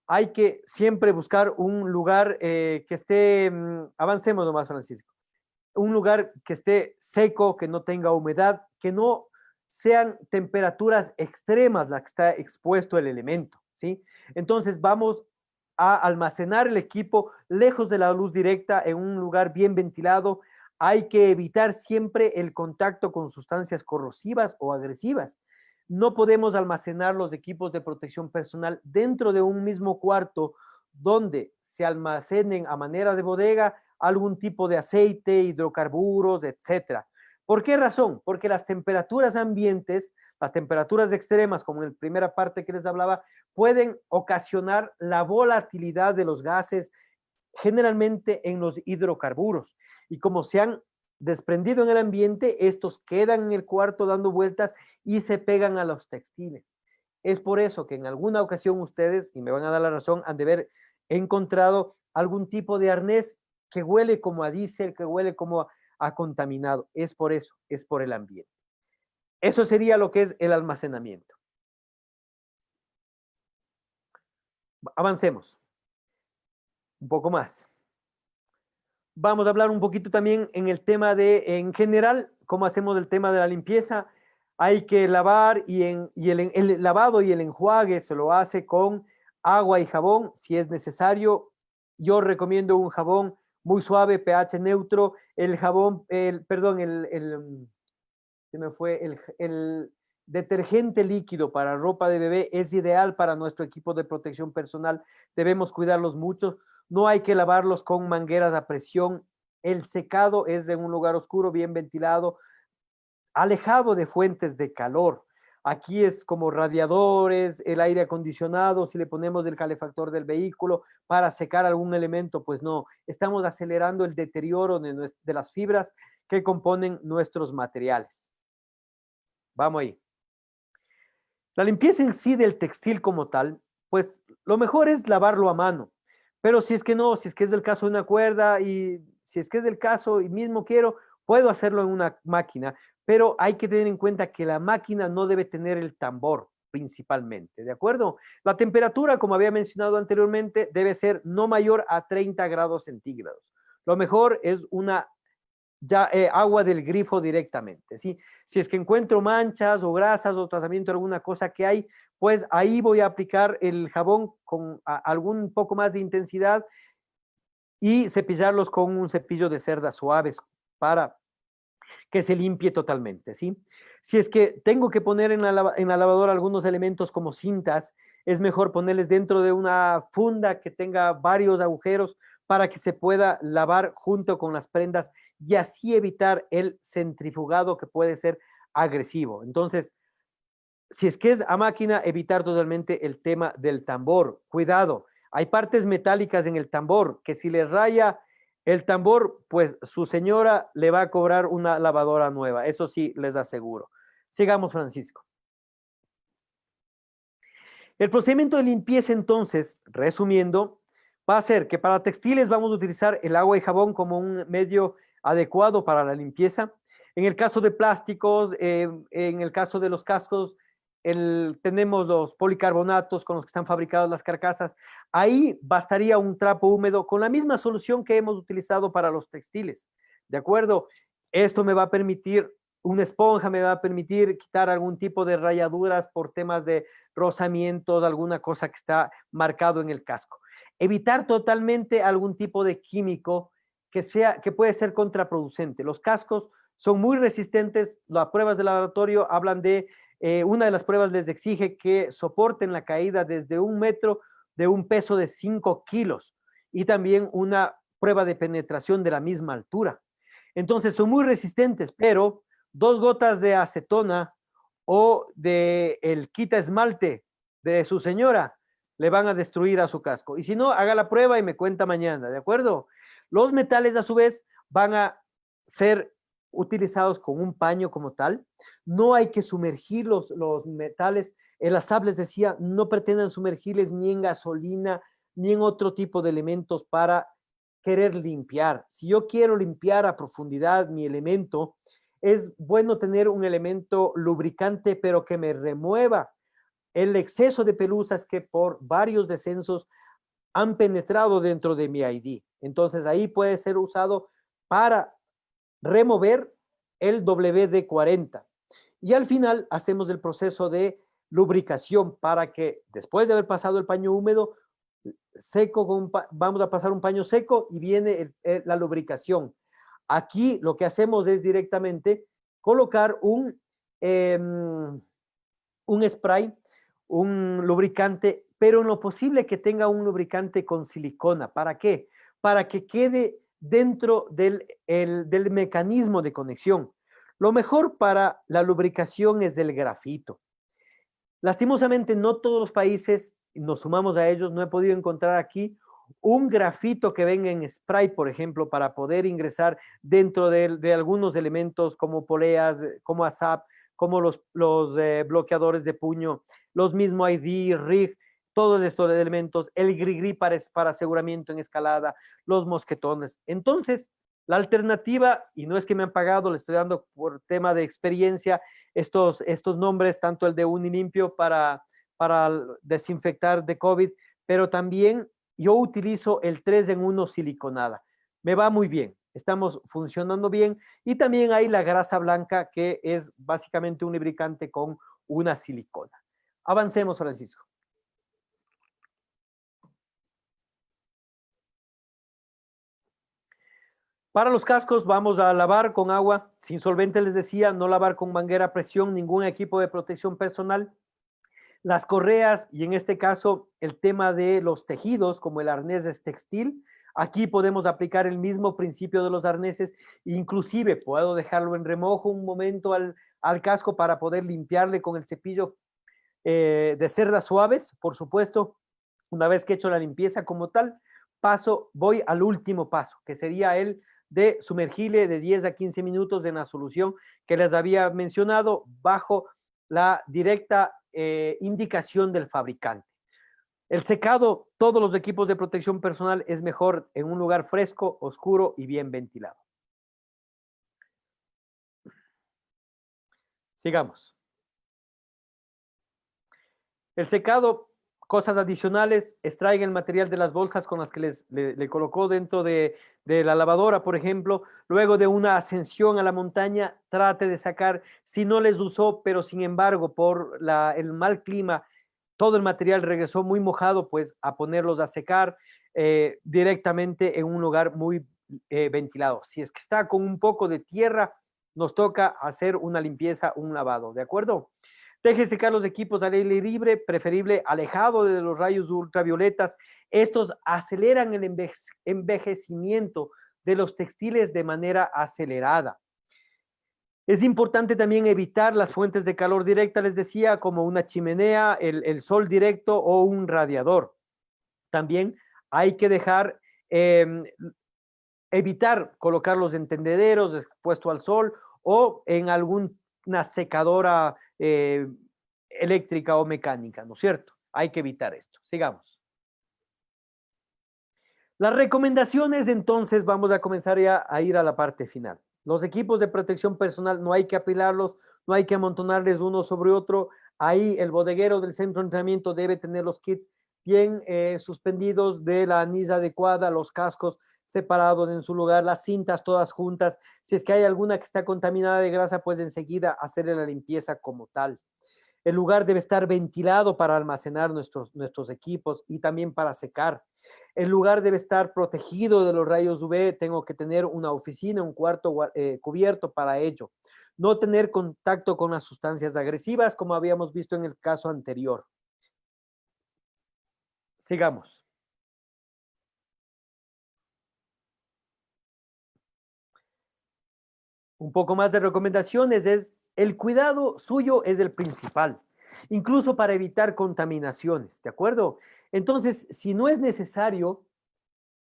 hay que siempre buscar un lugar que esté, avancemos nomás, Francisco, un lugar que esté seco, que no tenga humedad, que no sean temperaturas extremas las que está expuesto el elemento, ¿sí? Entonces vamos a almacenar el equipo lejos de la luz directa en un lugar bien ventilado. Hay que evitar siempre el contacto con sustancias corrosivas o agresivas. No podemos almacenar los equipos de protección personal dentro de un mismo cuarto donde se almacenen a manera de bodega algún tipo de aceite, hidrocarburos, etcétera. ¿Por qué razón? Porque las temperaturas ambientes, las temperaturas extremas, como en la primera parte que les hablaba, pueden ocasionar la volatilidad de los gases, generalmente en los hidrocarburos. Y como se han desprendido en el ambiente, estos quedan en el cuarto dando vueltas y se pegan a los textiles. Es por eso que en alguna ocasión ustedes, y me van a dar la razón, han de haber encontrado algún tipo de arnés que huele como a diésel, que huele como a contaminado. Es por eso, es por el ambiente. Eso sería lo que es el almacenamiento. Avancemos un poco más. Vamos a hablar un poquito también en el tema en general, cómo hacemos el tema de la limpieza. Hay que lavar y el lavado y el enjuague se lo hace con agua y jabón si es necesario. Yo recomiendo un jabón muy suave, pH neutro. El jabón, se me fue, el detergente líquido para ropa de bebé es ideal para nuestro equipo de protección personal. Debemos cuidarlos mucho. No hay que lavarlos con mangueras a presión. el secado es en un lugar oscuro, bien ventilado, alejado de fuentes de calor. Aquí es como radiadores, el aire acondicionado, si le ponemos el calefactor del vehículo para secar algún elemento, pues no, estamos acelerando el deterioro de las fibras que componen nuestros materiales. Vamos ahí. La limpieza en sí del textil como tal, pues lo mejor es lavarlo a mano. Pero si es que no, si es que es el caso de una cuerda y si es que es el caso y mismo quiero, puedo hacerlo en una máquina, pero hay que tener en cuenta que la máquina no debe tener el tambor principalmente, ¿de acuerdo? La temperatura, como había mencionado anteriormente, debe ser no mayor a 30 grados centígrados. Lo mejor es una ya agua del grifo directamente, ¿sí? Si es que encuentro manchas o grasas o tratamiento de alguna cosa que hay, pues ahí voy a aplicar el jabón con algún poco más de intensidad y cepillarlos con un cepillo de cerdas suaves para que se limpie totalmente, ¿sí? Si es que tengo que poner en la lavadora algunos elementos como cintas, es mejor ponerles dentro de una funda que tenga varios agujeros para que se pueda lavar junto con las prendas y así evitar el centrifugado que puede ser agresivo. Entonces, si es que es a máquina, evitar totalmente el tema del tambor. Cuidado, hay partes metálicas en el tambor que si le raya el tambor, pues su señora le va a cobrar una lavadora nueva. Eso sí, les aseguro. Sigamos, Francisco. El procedimiento de limpieza, entonces, resumiendo, va a ser que para textiles vamos a utilizar el agua y jabón como un medio adecuado para la limpieza. En el caso de plásticos, en el caso de los cascos, tenemos los policarbonatos con los que están fabricadas las carcasas. Ahí bastaría un trapo húmedo con la misma solución que hemos utilizado para los textiles. ¿De acuerdo? Esto me va a permitir, una esponja me va a permitir quitar algún tipo de rayaduras por temas de rozamientos, alguna cosa que está marcado en el casco. Evitar totalmente algún tipo de químico que puede ser contraproducente. Los cascos son muy resistentes. Las pruebas de laboratorio hablan de una de las pruebas les exige que soporten la caída desde 1 metro de un peso de 5 kilos y también una prueba de penetración de la misma altura. Entonces son muy resistentes, pero 2 gotas de acetona o de el quita esmalte de su señora le van a destruir a su casco. Y si no, haga la prueba y me cuenta mañana, ¿de acuerdo? Los metales a su vez van a ser utilizados con un paño como tal. No hay que sumergir los metales. El ASAP les decía, no pretenden sumergirles ni en gasolina, ni en otro tipo de elementos para querer limpiar. Si yo quiero limpiar a profundidad mi elemento, es bueno tener un elemento lubricante, pero que me remueva el exceso de pelusas que por varios descensos han penetrado dentro de mi ID. Entonces ahí puede ser usado para remover el WD-40. Y al final hacemos el proceso de lubricación para que después de haber pasado el paño húmedo, seco, vamos a pasar un paño seco y viene la lubricación. Aquí lo que hacemos es directamente colocar un spray, un lubricante, pero en lo posible que tenga un lubricante con silicona. ¿Para qué? Para que quede dentro del mecanismo de conexión. Lo mejor para la lubricación es el grafito. Lastimosamente, no todos los países, nos sumamos a ellos, no he podido encontrar aquí un grafito que venga en spray, por ejemplo, para poder ingresar dentro de algunos elementos como poleas, como ASAP, como los bloqueadores de puño, los mismos ID, RIG, todos estos elementos, el gris para aseguramiento en escalada, los mosquetones. Entonces, la alternativa, y no es que me han pagado, le estoy dando por tema de experiencia estos nombres, tanto el de Unilimpio para desinfectar de COVID, pero también yo utilizo el 3 en 1 siliconada. Me va muy bien, estamos funcionando bien. Y también hay la grasa blanca, que es básicamente un lubricante con una silicona. Avancemos, Francisco. Para los cascos vamos a lavar con agua sin solvente, les decía, no lavar con manguera a presión, ningún equipo de protección personal. Las correas y en este caso el tema de los tejidos como el arnés es textil, Aquí podemos aplicar el mismo principio de los arneses, inclusive puedo dejarlo en remojo un momento al casco para poder limpiarle con el cepillo de cerdas suaves, por supuesto. Una vez que he hecho la limpieza como tal, voy al último paso, que sería el de sumergirle de 10 a 15 minutos en la solución que les había mencionado bajo la directa indicación del fabricante. El secado, todos los equipos de protección personal es mejor en un lugar fresco, oscuro y bien ventilado. Sigamos. El secado, cosas adicionales, extraiga el material de las bolsas con las que le colocó dentro de la lavadora, por ejemplo. Luego de una ascensión a la montaña, trate de sacar, si no les usó, pero sin embargo, por el mal clima, todo el material regresó muy mojado, pues a ponerlos a secar directamente en un lugar muy ventilado. Si es que está con un poco de tierra, nos toca hacer una limpieza, un lavado, ¿de acuerdo? Deje secar los equipos al aire libre, preferible alejado de los rayos ultravioletas. Estos aceleran el envejecimiento de los textiles de manera acelerada. Es importante también evitar las fuentes de calor directa, les decía, como una chimenea, el sol directo o un radiador. También hay que evitar colocar los tendederos expuestos al sol o en alguna secadora eléctrica o mecánica, ¿no es cierto? Hay que evitar esto. Sigamos. Las recomendaciones, entonces, vamos a comenzar ya a ir a la parte final. Los equipos de protección personal no hay que apilarlos, no hay que amontonarles uno sobre otro. Ahí el bodeguero del centro de entrenamiento debe tener los kits bien suspendidos de la anís adecuada, los cascos separados en su lugar, las cintas todas juntas. Si es que hay alguna que está contaminada de grasa, pues enseguida hacerle la limpieza como tal. El lugar debe estar ventilado para almacenar nuestros equipos y también para secar. El lugar debe estar protegido de los rayos UV. Tengo que tener una oficina, un cuarto cubierto para ello. No tener contacto con las sustancias agresivas, como habíamos visto en el caso anterior. Sigamos. Un poco más de recomendaciones el cuidado suyo es el principal, incluso para evitar contaminaciones, ¿de acuerdo? Entonces, si no es necesario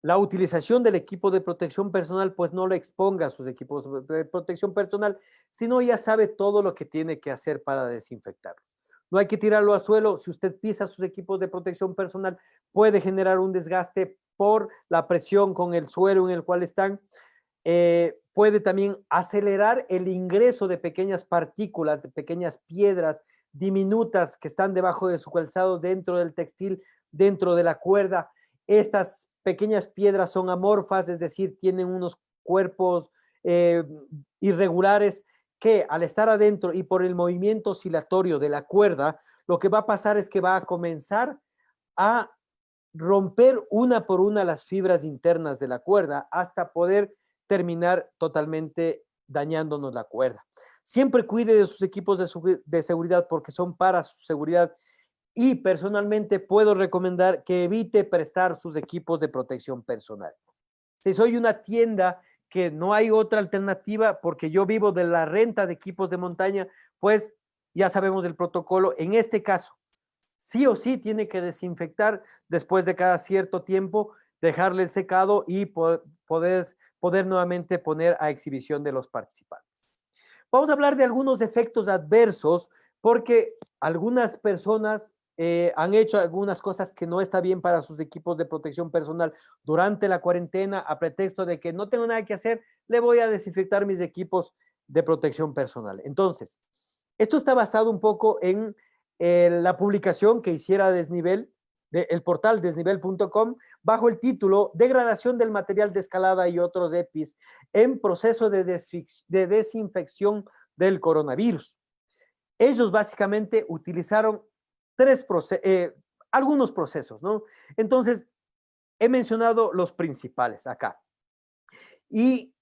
la utilización del equipo de protección personal, pues no lo exponga a sus equipos de protección personal, sino ya sabe todo lo que tiene que hacer para desinfectarlo. No hay que tirarlo al suelo. Si usted pisa sus equipos de protección personal, puede generar un desgaste por la presión con el suelo en el cual están. Puede también acelerar el ingreso de pequeñas partículas, de pequeñas piedras diminutas que están debajo de su calzado, dentro del textil, dentro de la cuerda. Estas pequeñas piedras son amorfas, es decir, tienen unos cuerpos irregulares que al estar adentro y por el movimiento oscilatorio de la cuerda, lo que va a pasar es que va a comenzar a romper una por una las fibras internas de la cuerda hasta poder terminar totalmente dañándonos la cuerda. Siempre cuide de sus equipos de seguridad porque son para su seguridad, y personalmente puedo recomendar que evite prestar sus equipos de protección personal. Si soy una tienda que no hay otra alternativa porque yo vivo de la renta de equipos de montaña, pues ya sabemos del protocolo. En este caso, sí o sí tiene que desinfectar después de cada cierto tiempo, dejarle el secado y poder nuevamente poner a exhibición de los participantes. Vamos a hablar de algunos efectos adversos porque algunas personas han hecho algunas cosas que no está bien para sus equipos de protección personal durante la cuarentena, a pretexto de que no tengo nada que hacer, le voy a desinfectar mis equipos de protección personal. Entonces, esto está basado un poco en la publicación que hiciera Desnivel, el portal desnivel.com, bajo el título Degradación del material de escalada y otros EPIs en proceso de desinfección del coronavirus. Ellos básicamente utilizaron algunos procesos, ¿no? Entonces, he mencionado los principales acá. Y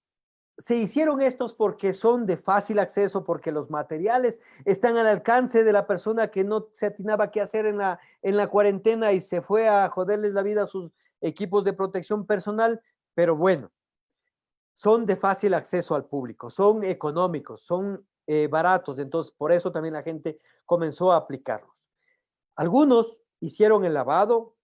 se hicieron estos porque son de fácil acceso, porque los materiales están al alcance de la persona que no se atinaba qué hacer en la cuarentena y se fue a joderles la vida equipos de protección personal, pero bueno, son de fácil acceso al público, son económicos, son baratos, entonces por eso también la gente comenzó a aplicarlos. Algunos hicieron el lavado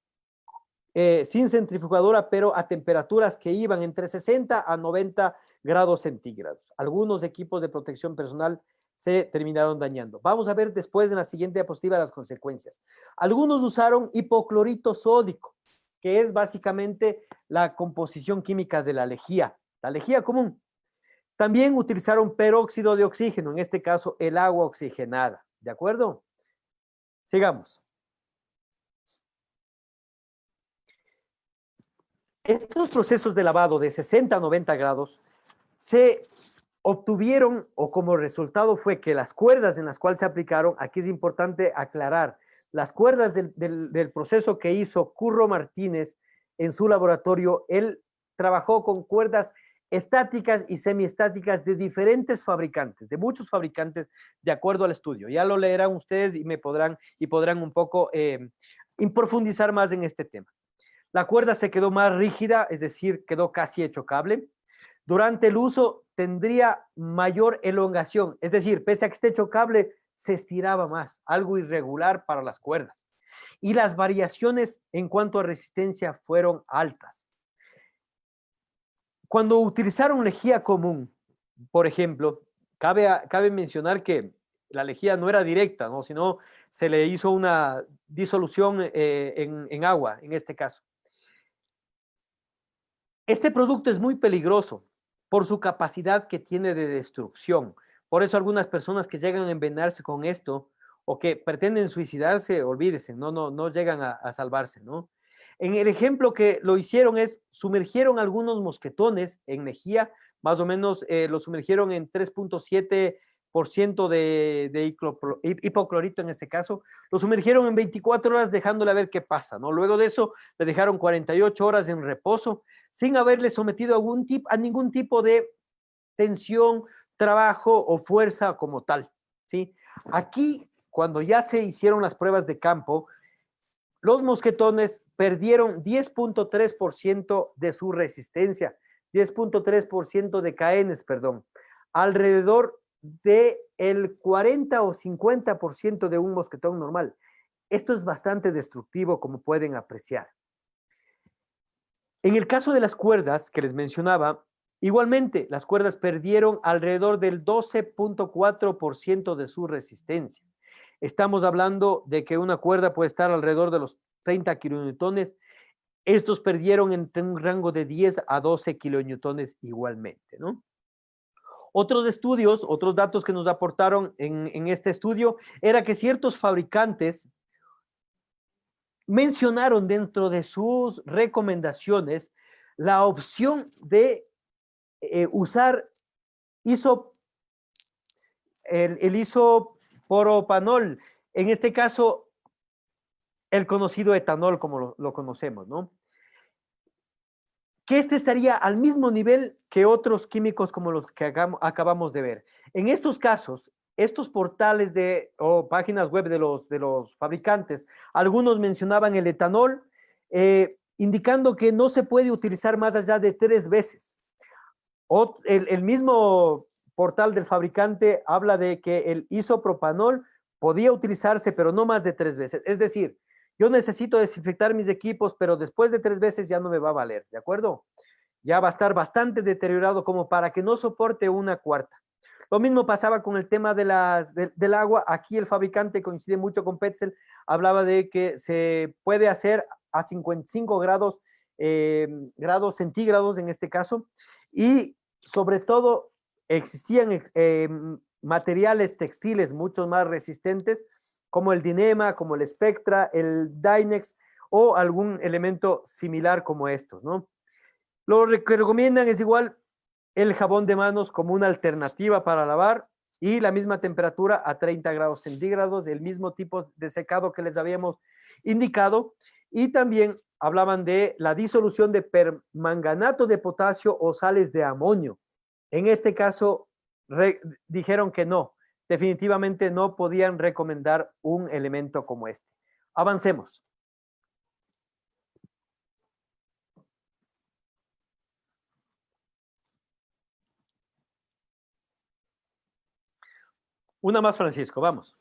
sin centrifugadora, pero a temperaturas que iban entre 60 a 90 grados centígrados. Algunos equipos de protección personal se terminaron dañando. Vamos a ver después en la siguiente diapositiva las consecuencias. Algunos usaron hipoclorito sódico, que es básicamente la composición química de la lejía común. También utilizaron peróxido de oxígeno, en este caso el agua oxigenada. ¿De acuerdo? Sigamos. Estos procesos de lavado de 60 a 90 grados se obtuvieron, o como resultado fue que las cuerdas en las cuales se aplicaron, aquí es importante aclarar, las cuerdas del proceso que hizo Curro Martínez en su laboratorio, él trabajó con cuerdas estáticas y semiestáticas de diferentes fabricantes, de muchos fabricantes, de acuerdo al estudio. Ya lo leerán ustedes y podrán un poco profundizar más en este tema. La cuerda se quedó más rígida, es decir, quedó casi hecho cable. Durante el uso tendría mayor elongación, es decir, pese a que esté hecho cable, se estiraba más, algo irregular para las cuerdas. Y las variaciones en cuanto a resistencia fueron altas. Cuando utilizaron lejía común, por ejemplo, cabe mencionar que la lejía no era directa, ¿no? Sino se le hizo una disolución en agua, en este caso. Este producto es muy peligroso por su capacidad que tiene de destrucción. Por eso algunas personas que llegan a envenenarse con esto o que pretenden suicidarse, olvídense, no llegan a salvarse, ¿no? En el ejemplo que lo hicieron es, sumergieron algunos mosquetones en lejía, más o menos lo sumergieron en 3.7% de hipoclorito en este caso, lo sumergieron en 24 horas dejándole a ver qué pasa, ¿no? Luego de eso le dejaron 48 horas en reposo sin haberle sometido a ningún tipo de tensión, trabajo o fuerza como tal, ¿sí? Aquí, cuando ya se hicieron las pruebas de campo, los mosquetones perdieron 10.3% de su resistencia, 10.3% de KNs, perdón, alrededor del 40 o 50% de un mosquetón normal. Esto es bastante destructivo, como pueden apreciar. En el caso de las cuerdas que les mencionaba, igualmente las cuerdas perdieron alrededor del 12.4% de su resistencia. Estamos hablando de que una cuerda puede estar alrededor de los 30 kilonewtones. Estos perdieron entre un rango de 10 a 12 kilonewtones igualmente, ¿no? Otros estudios, otros datos que nos aportaron en este estudio, era que ciertos fabricantes mencionaron dentro de sus recomendaciones la opción de usar el isoporopanol, en este caso el conocido etanol como lo conocemos, ¿no? Que este estaría al mismo nivel que otros químicos como los que acabamos de ver. En estos casos, estos portales o páginas web de los fabricantes, algunos mencionaban el etanol, indicando que no se puede utilizar más allá de 3 veces. El mismo portal del fabricante habla de que el isopropanol podía utilizarse, pero no más de 3 veces. Es decir, yo necesito desinfectar mis equipos, pero después de 3 veces ya no me va a valer, ¿de acuerdo? Ya va a estar bastante deteriorado como para que no soporte una cuarta. Lo mismo pasaba con el tema del agua. Aquí el fabricante coincide mucho con Petzl, hablaba de que se puede hacer a 55 grados centígrados en este caso, y sobre todo existían materiales textiles mucho más resistentes, como el Dyneema, como el Spectra, el Dynex o algún elemento similar como estos, ¿no? Lo que recomiendan es igual el jabón de manos como una alternativa para lavar y la misma temperatura a 30 grados centígrados, el mismo tipo de secado que les habíamos indicado, y también hablaban de la disolución de permanganato de potasio o sales de amonio. En este caso, dijeron que no, definitivamente no podían recomendar un elemento como este. Avancemos. Una más, Francisco, vamos.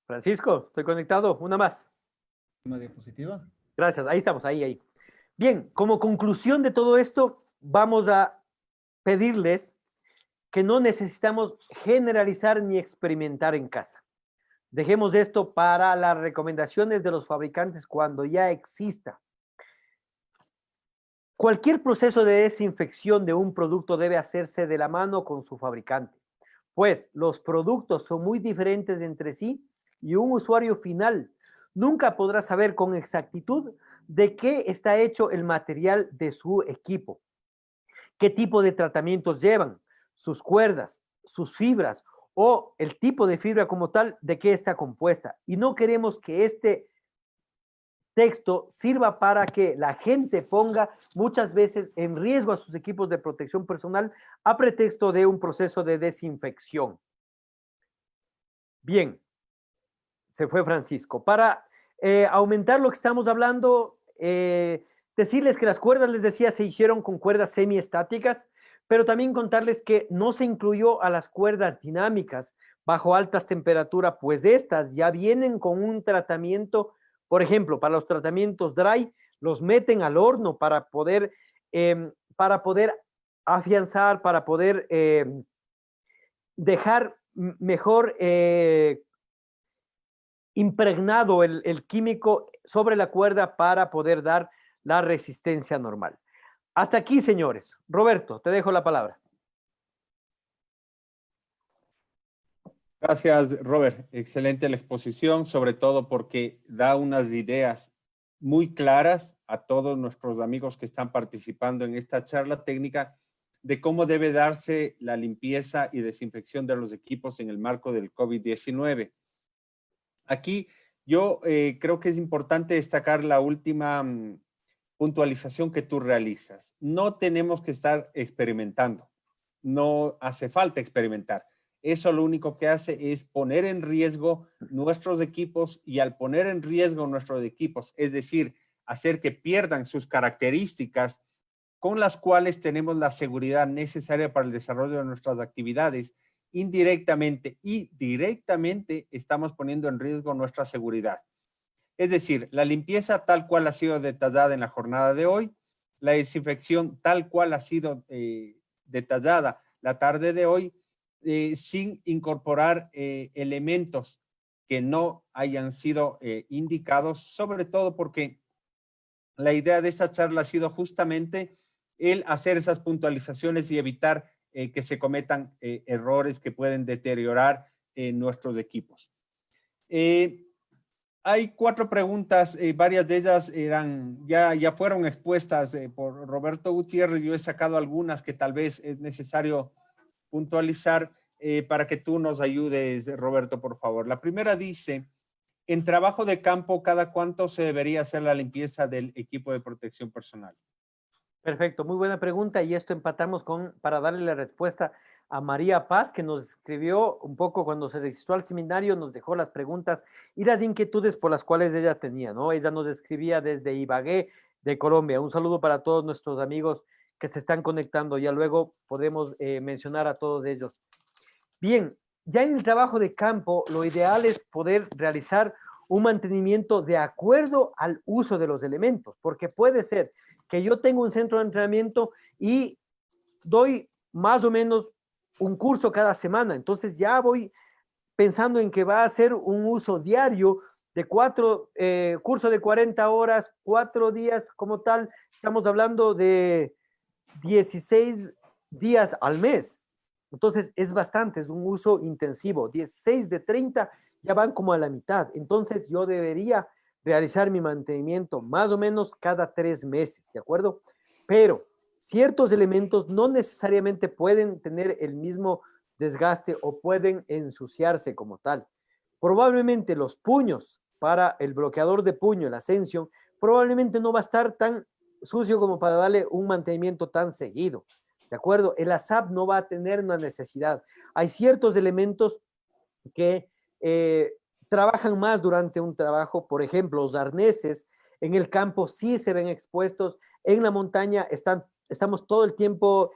Francisco, estoy conectado. Una más. Una diapositiva. Gracias, ahí estamos, ahí. Bien, como conclusión de todo esto, vamos a pedirles que no necesitamos generalizar ni experimentar en casa. Dejemos esto para las recomendaciones de los fabricantes cuando ya exista. Cualquier proceso de desinfección de un producto debe hacerse de la mano con su fabricante, pues los productos son muy diferentes entre sí y un usuario final nunca podrá saber con exactitud de qué está hecho el material de su equipo, qué tipo de tratamientos llevan, sus cuerdas, sus fibras o el tipo de fibra como tal, de qué está compuesta. Y no queremos que este texto sirva para que la gente ponga muchas veces en riesgo a sus equipos de protección personal a pretexto de un proceso de desinfección. Bien, se fue Francisco. Para aumentar lo que estamos hablando, decirles que las cuerdas, les decía, se hicieron con cuerdas semiestáticas, pero también contarles que no se incluyó a las cuerdas dinámicas bajo altas temperaturas, pues estas ya vienen con un tratamiento. Por ejemplo, para los tratamientos dry, los meten al horno para poder afianzar, para poder dejar mejor impregnado el químico sobre la cuerda para poder dar la resistencia normal. Hasta aquí, señores. Roberto, te dejo la palabra. Gracias, Robert. Excelente la exposición, sobre todo porque da unas ideas muy claras a todos nuestros amigos que están participando en esta charla técnica de cómo debe darse la limpieza y desinfección de los equipos en el marco del COVID-19. Aquí yo creo que es importante destacar la última puntualización que tú realizas. No tenemos que estar experimentando, no hace falta experimentar. Eso lo único que hace es poner en riesgo nuestros equipos, y al poner en riesgo nuestros equipos, es decir, hacer que pierdan sus características con las cuales tenemos la seguridad necesaria para el desarrollo de nuestras actividades, indirectamente y directamente estamos poniendo en riesgo nuestra seguridad. Es decir, la limpieza tal cual ha sido detallada en la jornada de hoy, la desinfección tal cual ha sido detallada la tarde de hoy, sin incorporar elementos que no hayan sido indicados, sobre todo porque la idea de esta charla ha sido justamente el hacer esas puntualizaciones y evitar que se cometan errores que pueden deteriorar nuestros equipos. Hay 4 preguntas, varias de ellas ya fueron expuestas por Roberto Gutiérrez. Yo he sacado algunas que tal vez es necesario puntualizar para que tú nos ayudes, Roberto, por favor. La primera dice, en trabajo de campo, ¿cada cuánto se debería hacer la limpieza del equipo de protección personal? Perfecto, muy buena pregunta, y esto empatamos para darle la respuesta a María Paz, que nos escribió un poco cuando se registró al seminario, nos dejó las preguntas y las inquietudes por las cuales ella tenía, ¿no? Ella nos escribía desde Ibagué, de Colombia. Un saludo para todos nuestros amigos que se están conectando, ya luego podemos mencionar a todos ellos. Bien, ya en el trabajo de campo, lo ideal es poder realizar un mantenimiento de acuerdo al uso de los elementos, porque puede ser que yo tengo un centro de entrenamiento y doy más o menos un curso cada semana, entonces ya voy pensando en que va a ser un uso diario de curso de 40 horas, 4 días como tal, estamos hablando de 16 días al mes. Entonces es bastante, es un uso intensivo. 16 de 30 ya van como a la mitad. Entonces yo debería realizar mi mantenimiento más o menos cada 3 meses, ¿de acuerdo? Pero ciertos elementos no necesariamente pueden tener el mismo desgaste o pueden ensuciarse como tal. Probablemente los puños para el bloqueador de puño, el Ascension, probablemente no va a estar tan sucio como para darle un mantenimiento tan seguido. ¿De acuerdo? El ASAP no va a tener una necesidad. Hay ciertos elementos que trabajan más durante un trabajo, por ejemplo, los arneses, En el campo sí se ven expuestos. En la montaña estamos todo el tiempo,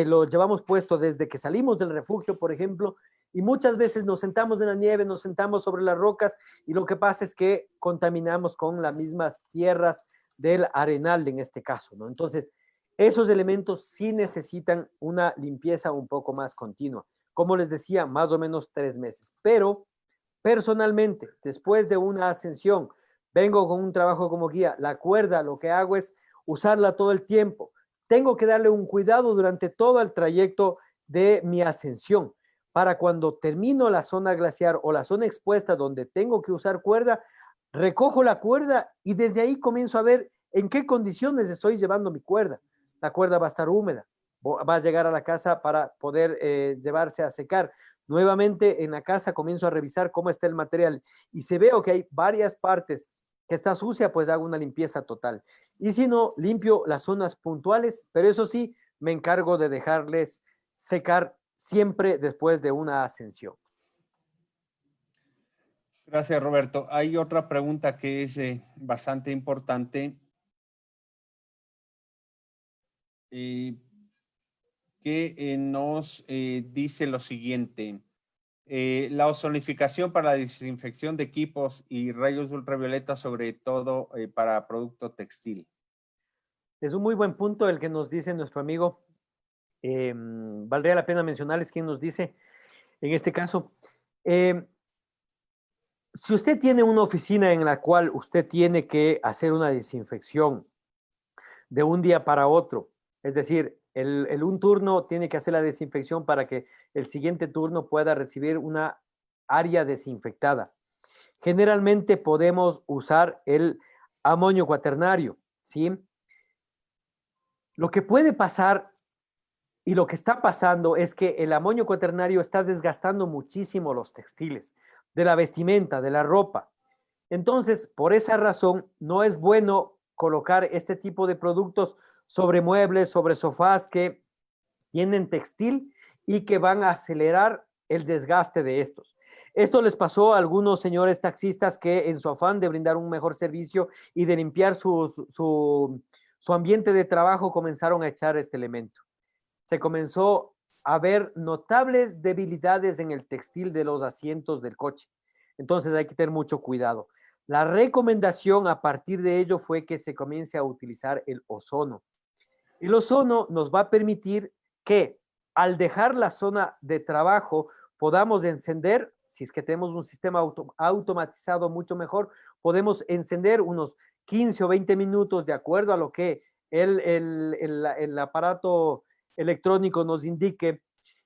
lo llevamos puesto desde que salimos del refugio, por ejemplo, y muchas veces nos sentamos en la nieve, nos sentamos sobre las rocas y lo que pasa es que contaminamos con las mismas tierras del arenal en este caso, ¿no? Entonces, esos elementos sí necesitan una limpieza un poco más continua. Como les decía, más o menos 3 meses. Pero personalmente, después de una ascensión, vengo con un trabajo como guía, la cuerda, lo que hago es usarla todo el tiempo. Tengo que darle un cuidado durante todo el trayecto de mi ascensión para cuando termino la zona glaciar o la zona expuesta donde tengo que usar cuerda, recojo la cuerda y desde ahí comienzo a ver en qué condiciones estoy llevando mi cuerda. La cuerda va a estar húmeda, va a llegar a la casa para poder llevarse a secar. Nuevamente en la casa comienzo a revisar cómo está el material y si veo que hay varias partes que está sucia, pues hago una limpieza total. Y si no, limpio las zonas puntuales, pero eso sí, me encargo de dejarles secar siempre después de una ascensión. Gracias, Roberto. Hay otra pregunta que es bastante importante, que nos dice lo siguiente. La ozonificación para la desinfección de equipos y rayos ultravioleta, sobre todo para producto textil. Es un muy buen punto el que nos dice nuestro amigo. Valdría la pena mencionarles quién nos dice en este caso. Si usted tiene una oficina en la cual usted tiene que hacer una desinfección de un día para otro, es decir, un turno tiene que hacer la desinfección para que el siguiente turno pueda recibir una área desinfectada. Generalmente podemos usar el amonio cuaternario, ¿sí? Lo que puede pasar y lo que está pasando es que el amonio cuaternario está desgastando muchísimo los textiles, de la vestimenta, de la ropa. Entonces, por esa razón, no es bueno colocar este tipo de productos sobre muebles, sobre sofás que tienen textil y que van a acelerar el desgaste de estos. Esto les pasó a algunos señores taxistas que en su afán de brindar un mejor servicio y de limpiar su ambiente de trabajo comenzaron a echar este elemento. Se comenzó a ver notables debilidades en el textil de los asientos del coche. Entonces hay que tener mucho cuidado. La recomendación a partir de ello fue que se comience a utilizar el ozono. El ozono nos va a permitir que al dejar la zona de trabajo podamos encender, si es que tenemos un sistema automatizado mucho mejor, podemos encender unos 15 o 20 minutos de acuerdo a lo que el aparato electrónico nos indique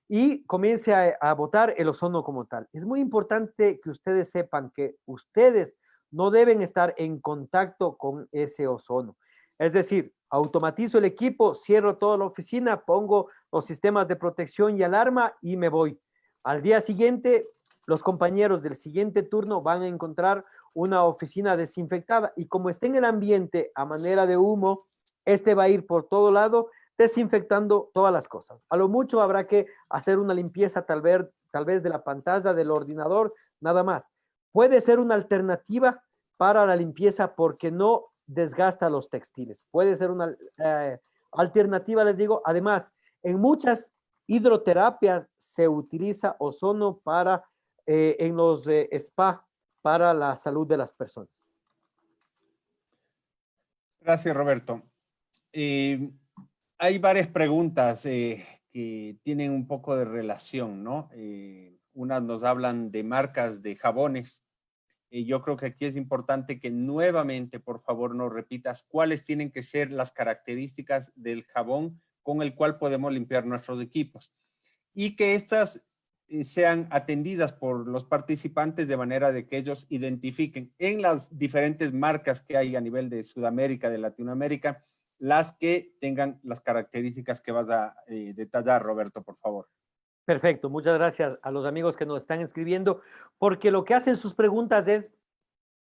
y comience a botar el ozono como tal. Es muy importante que ustedes sepan que ustedes no deben estar en contacto con ese ozono. Es decir, automatizo el equipo, cierro toda la oficina, pongo los sistemas de protección y alarma y me voy. Al día siguiente, los compañeros del siguiente turno van a encontrar una oficina desinfectada y como está en el ambiente a manera de humo, este va a ir por todo lado desinfectando todas las cosas. A lo mucho habrá que hacer una limpieza tal vez de la pantalla del ordenador, nada más. Puede ser una alternativa para la limpieza porque no desgasta los textiles. Puede ser una alternativa, les digo. Además, en muchas hidroterapias se utiliza ozono para, en los spa para la salud de las personas. Gracias, Roberto. Hay varias preguntas que tienen un poco de relación, ¿no? Unas nos hablan de marcas de jabones. Yo creo que aquí es importante que nuevamente, por favor, nos repitas cuáles tienen que ser las características del jabón con el cual podemos limpiar nuestros equipos y que estas sean atendidas por los participantes de manera de que ellos identifiquen en las diferentes marcas que hay a nivel de Sudamérica, de Latinoamérica, las que tengan las características que vas a detallar, Roberto, por favor. Perfecto, muchas gracias a los amigos que nos están escribiendo, porque lo que hacen sus preguntas es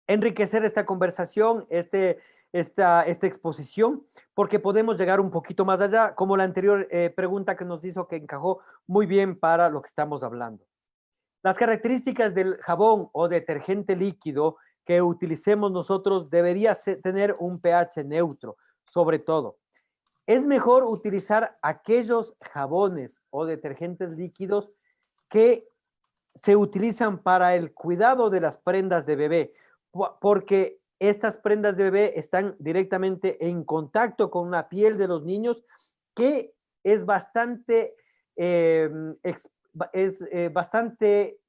enriquecer esta conversación, esta exposición, porque podemos llegar un poquito más allá, como la anterior pregunta que nos hizo que encajó muy bien para lo que estamos hablando. Las características del jabón o detergente líquido que utilicemos nosotros debería tener un pH neutro, sobre todo. Es mejor utilizar aquellos jabones o detergentes líquidos que se utilizan para el cuidado de las prendas de bebé, porque estas prendas de bebé están directamente en contacto con la piel de los niños, que es bastante, bastante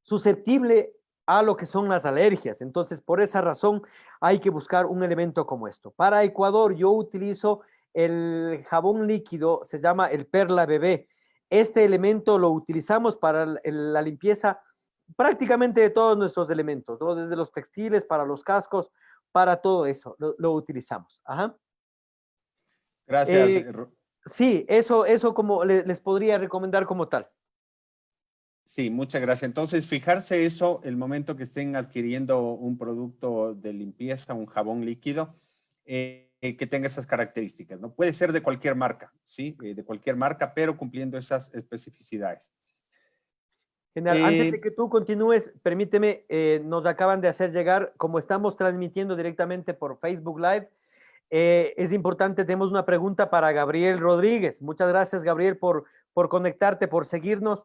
susceptible a lo que son las alergias. Entonces, por esa razón, hay que buscar un elemento como esto. Para Ecuador, yo utilizo el jabón líquido, se llama el Perla Bebé. Este elemento lo utilizamos para la limpieza prácticamente de todos nuestros elementos, ¿no? Desde los textiles, para los cascos, para todo eso, lo utilizamos. Ajá. Gracias. Sí, eso como les podría recomendar como tal. Sí, muchas gracias. Entonces, fijarse eso, el momento que estén adquiriendo un producto de limpieza, un jabón líquido, que tenga esas características, ¿no? Puede ser de cualquier marca, ¿sí? De cualquier marca, pero cumpliendo esas especificidades. Genial. Antes de que tú continúes, permíteme, nos acaban de hacer llegar, como estamos transmitiendo directamente por Facebook Live, es importante, tenemos una pregunta para Gabriel Rodríguez. Muchas gracias, Gabriel, por conectarte, por seguirnos.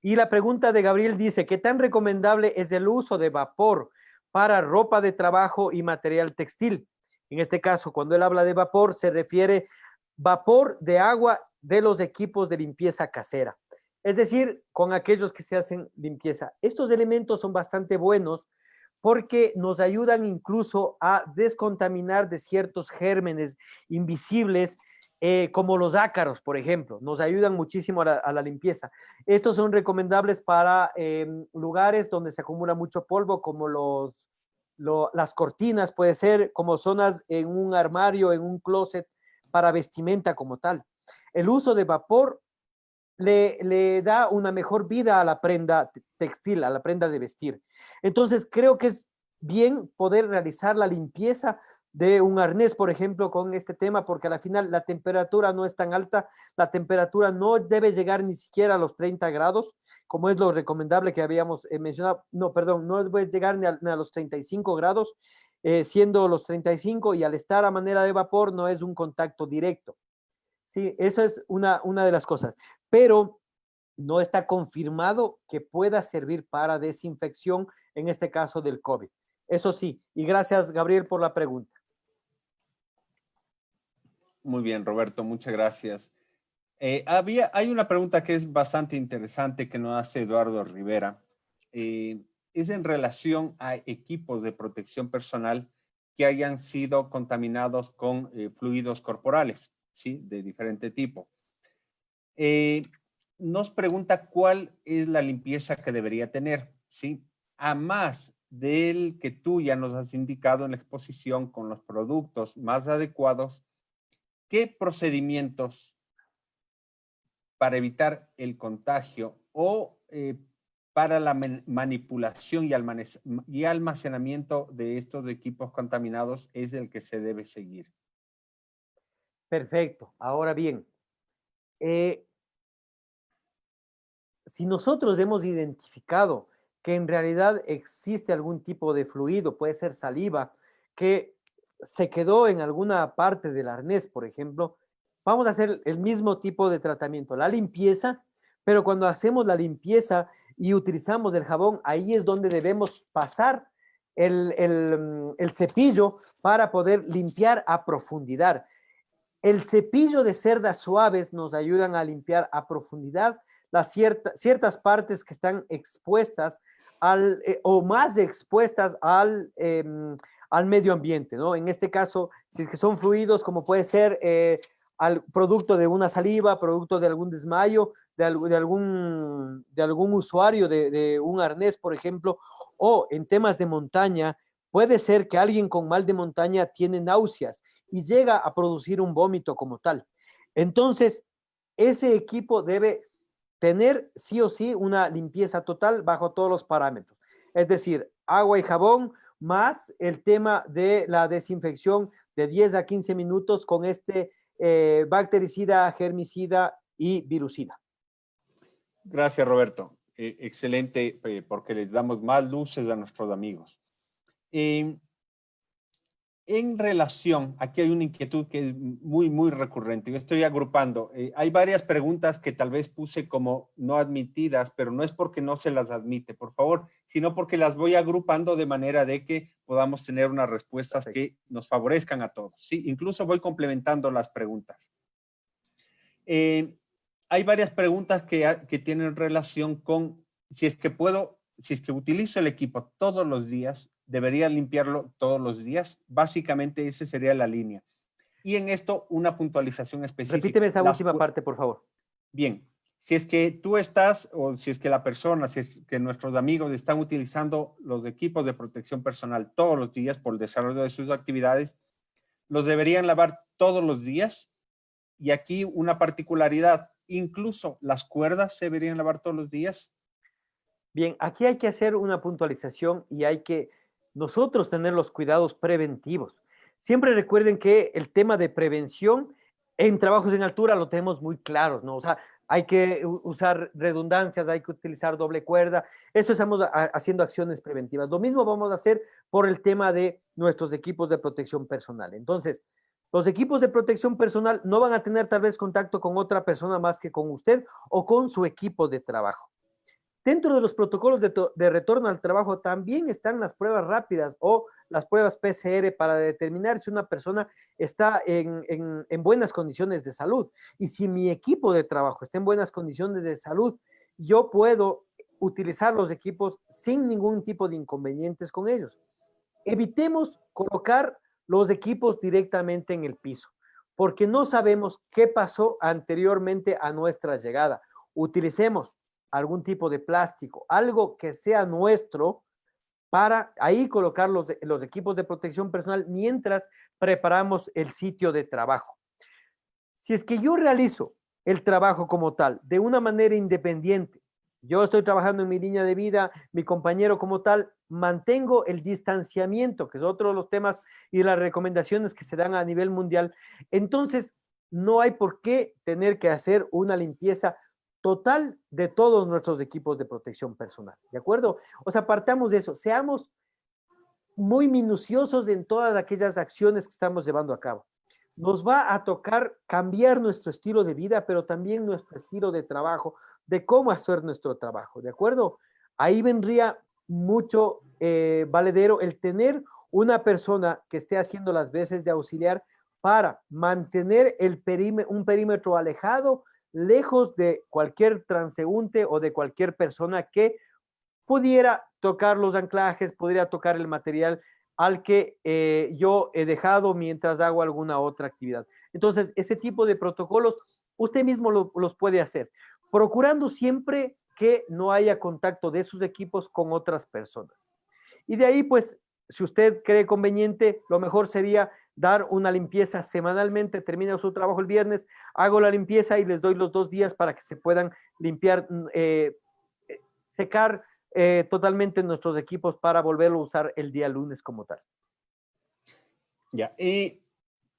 Y la pregunta de Gabriel dice, ¿qué tan recomendable es el uso de vapor para ropa de trabajo y material textil? En este caso, cuando él habla de vapor, se refiere vapor de agua de los equipos de limpieza casera. Es decir, con aquellos que se hacen limpieza. Estos elementos son bastante buenos porque nos ayudan incluso a descontaminar de ciertos gérmenes invisibles, como los ácaros, por ejemplo, nos ayudan muchísimo a la limpieza. Estos son recomendables para lugares donde se acumula mucho polvo, como las cortinas, puede ser como zonas en un armario, en un closet, para vestimenta como tal. El uso de vapor le da una mejor vida a la prenda textil, a la prenda de vestir. Entonces, creo que es bien poder realizar la limpieza de un arnés, por ejemplo, con este tema, porque al final la temperatura no es tan alta, la temperatura no debe llegar ni siquiera a los 30 grados, como es lo recomendable que habíamos mencionado. No, perdón, no debe llegar ni a los 35 grados, siendo los 35, y al estar a manera de vapor no es un contacto directo. Sí, eso es una de las cosas, pero no está confirmado que pueda servir para desinfección, en este caso del COVID. Eso sí, y gracias, Gabriel, por la pregunta. Muy bien, Roberto, muchas gracias. Hay una pregunta que es bastante interesante que nos hace Eduardo Rivera. Es en relación a equipos de protección personal que hayan sido contaminados con fluidos corporales, ¿sí? De diferente tipo. Nos pregunta cuál es la limpieza que debería tener, ¿sí? A más del que tú ya nos has indicado en la exposición con los productos más adecuados, ¿qué procedimientos para evitar el contagio o para la manipulación y almacenamiento de estos equipos contaminados es el que se debe seguir? Perfecto. Ahora bien, si nosotros hemos identificado que en realidad existe algún tipo de fluido, puede ser saliva, que se quedó en alguna parte del arnés, por ejemplo, vamos a hacer el mismo tipo de tratamiento, la limpieza, pero cuando hacemos la limpieza y utilizamos el jabón, ahí es donde debemos pasar el cepillo para poder limpiar a profundidad. El cepillo de cerdas suaves nos ayudan a limpiar a profundidad las ciertas partes que están expuestas o más expuestas al medio ambiente, ¿no? En este caso, si es que son fluidos, como puede ser al producto de una saliva, producto de algún desmayo, de algún usuario de un arnés, por ejemplo, o en temas de montaña, puede ser que alguien con mal de montaña tiene náuseas y llega a producir un vómito como tal. Entonces, ese equipo debe tener sí o sí una limpieza total bajo todos los parámetros. Es decir, agua y jabón, más el tema de la desinfección de 10 a 15 minutos con este bactericida, germicida y virucida. Gracias, Roberto. Excelente, porque les damos más luces a nuestros amigos. Eh, en relación, aquí hay una inquietud que es muy recurrente. Yo estoy agrupando. Hay varias preguntas que tal vez puse como no admitidas, pero no es porque no se las admite, por favor, sino porque las voy agrupando de manera de que podamos tener unas respuestas que nos favorezcan a todos. Sí, incluso voy complementando las preguntas. Hay varias preguntas que tienen relación con si es que utilizo el equipo todos los días, debería limpiarlo todos los días. Básicamente esa sería la línea. Y en esto una puntualización específica. Repíteme esa última parte, por favor. Bien, si es que tú estás o si es que la persona, si es que nuestros amigos están utilizando los equipos de protección personal todos los días por el desarrollo de sus actividades, los deberían lavar todos los días. Y aquí una particularidad, incluso las cuerdas se deberían lavar todos los días. Bien, aquí hay que hacer una puntualización y hay que nosotros tener los cuidados preventivos. Siempre recuerden que el tema de prevención en trabajos en altura lo tenemos muy claros, ¿no? O sea, hay que usar redundancias, hay que utilizar doble cuerda. Eso estamos haciendo acciones preventivas. Lo mismo vamos a hacer por el tema de nuestros equipos de protección personal. Entonces, los equipos de protección personal no van a tener tal vez contacto con otra persona más que con usted o con su equipo de trabajo. Dentro de los protocolos de retorno al trabajo también están las pruebas rápidas o las pruebas PCR para determinar si una persona está en buenas condiciones de salud. Y si mi equipo de trabajo está en buenas condiciones de salud, yo puedo utilizar los equipos sin ningún tipo de inconvenientes con ellos. Evitemos colocar los equipos directamente en el piso, porque no sabemos qué pasó anteriormente a nuestra llegada. Utilicemos algún tipo de plástico, algo que sea nuestro, para ahí colocar los equipos de protección personal mientras preparamos el sitio de trabajo. Si es que yo realizo el trabajo como tal, de una manera independiente, yo estoy trabajando en mi línea de vida, mi compañero como tal, mantengo el distanciamiento, que es otro de los temas y las recomendaciones que se dan a nivel mundial, entonces no hay por qué tener que hacer una limpieza total de todos nuestros equipos de protección personal, ¿de acuerdo? O sea, partamos de eso, seamos muy minuciosos en todas aquellas acciones que estamos llevando a cabo. Nos va a tocar cambiar nuestro estilo de vida, pero también nuestro estilo de trabajo, de cómo hacer nuestro trabajo, ¿de acuerdo? Ahí vendría mucho valedero el tener una persona que esté haciendo las veces de auxiliar para mantener un perímetro alejado, lejos de cualquier transeúnte o de cualquier persona que pudiera tocar los anclajes, pudiera tocar el material al que yo he dejado mientras hago alguna otra actividad. Entonces, ese tipo de protocolos, usted mismo los puede hacer, procurando siempre que no haya contacto de sus equipos con otras personas. Y de ahí, pues, si usted cree conveniente, lo mejor sería dar una limpieza semanalmente, termina su trabajo el viernes, hago la limpieza y les doy los 2 días para que se puedan limpiar, secar totalmente nuestros equipos para volverlo a usar el día lunes como tal. Ya, y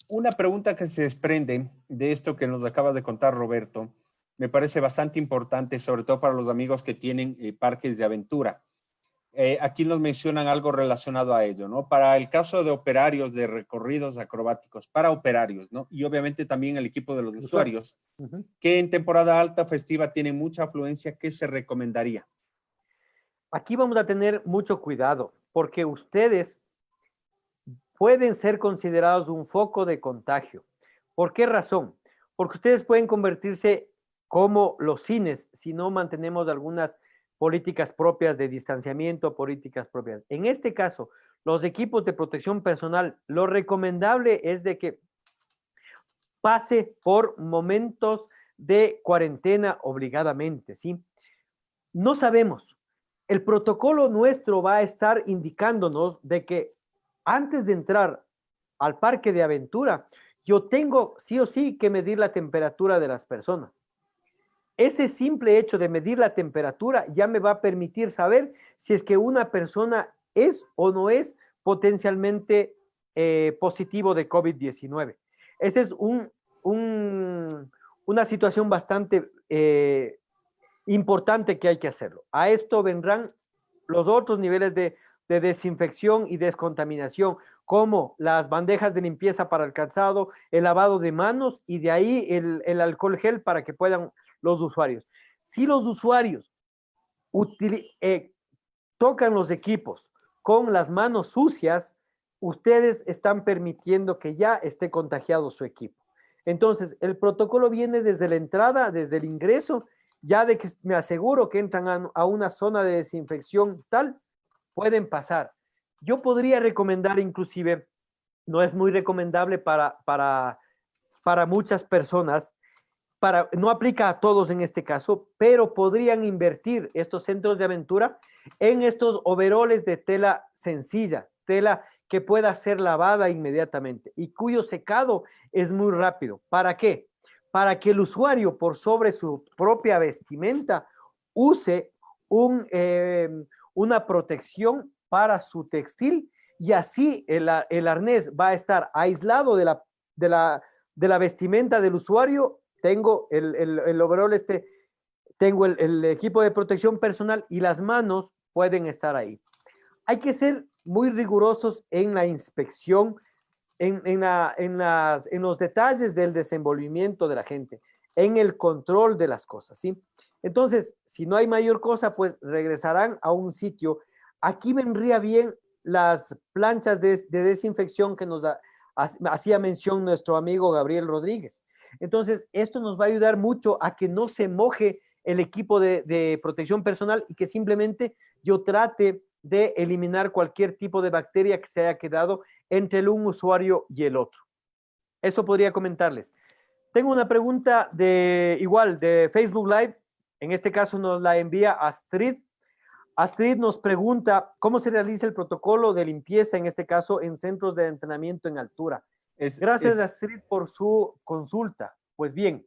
una pregunta que se desprende de esto que nos acaba de contar Roberto, me parece bastante importante, sobre todo para los amigos que tienen parques de aventura. Aquí nos mencionan algo relacionado a ello, ¿no? Para el caso de operarios de recorridos acrobáticos, para operarios, ¿no? Y obviamente también el equipo de los usuarios, que en temporada alta festiva tienen mucha afluencia, ¿qué se recomendaría? Aquí vamos a tener mucho cuidado, porque ustedes pueden ser considerados un foco de contagio. ¿Por qué razón? Porque ustedes pueden convertirse como los cines si no mantenemos algunas políticas propias de distanciamiento, políticas propias. En este caso, los equipos de protección personal, lo recomendable es de que pase por momentos de cuarentena obligadamente, ¿sí? No sabemos. El protocolo nuestro va a estar indicándonos de que antes de entrar al parque de aventura, yo tengo sí o sí que medir la temperatura de las personas. Ese simple hecho de medir la temperatura ya me va a permitir saber si es que una persona es o no es potencialmente positivo de COVID-19. Esa es una situación bastante importante que hay que hacerlo. A esto vendrán los otros niveles de de desinfección y descontaminación, como las bandejas de limpieza para el calzado, el lavado de manos y de ahí el alcohol gel para que puedan los usuarios. Si los usuarios tocan los equipos con las manos sucias, ustedes están permitiendo que ya esté contagiado su equipo. Entonces, el protocolo viene desde la entrada, desde el ingreso, ya de que me aseguro que entran a una zona de desinfección tal, pueden pasar. Yo podría recomendar inclusive, no es muy recomendable para muchas personas, no aplica a todos en este caso, pero podrían invertir estos centros de aventura en estos overoles de tela sencilla, tela que pueda ser lavada inmediatamente y cuyo secado es muy rápido. ¿Para qué? Para que el usuario, por sobre su propia vestimenta, use una protección para su textil y así el arnés va a estar aislado de la vestimenta del usuario. Tengo el overall tengo el equipo de protección personal y las manos pueden estar ahí. Hay que ser muy rigurosos en la inspección, en los detalles del desenvolvimiento de la gente, en el control de las cosas, ¿sí? Entonces, si no hay mayor cosa, pues regresarán a un sitio. Aquí vendría bien las planchas de desinfección que nos hacía mención nuestro amigo Gabriel Rodríguez. Entonces, esto nos va a ayudar mucho a que no se moje el equipo de protección personal y que simplemente yo trate de eliminar cualquier tipo de bacteria que se haya quedado entre un usuario y el otro. Eso podría comentarles. Tengo una pregunta de Facebook Live. En este caso nos la envía Astrid. Astrid nos pregunta cómo se realiza el protocolo de limpieza, en este caso en centros de entrenamiento en altura. Gracias, Astrid, por su consulta. Pues bien,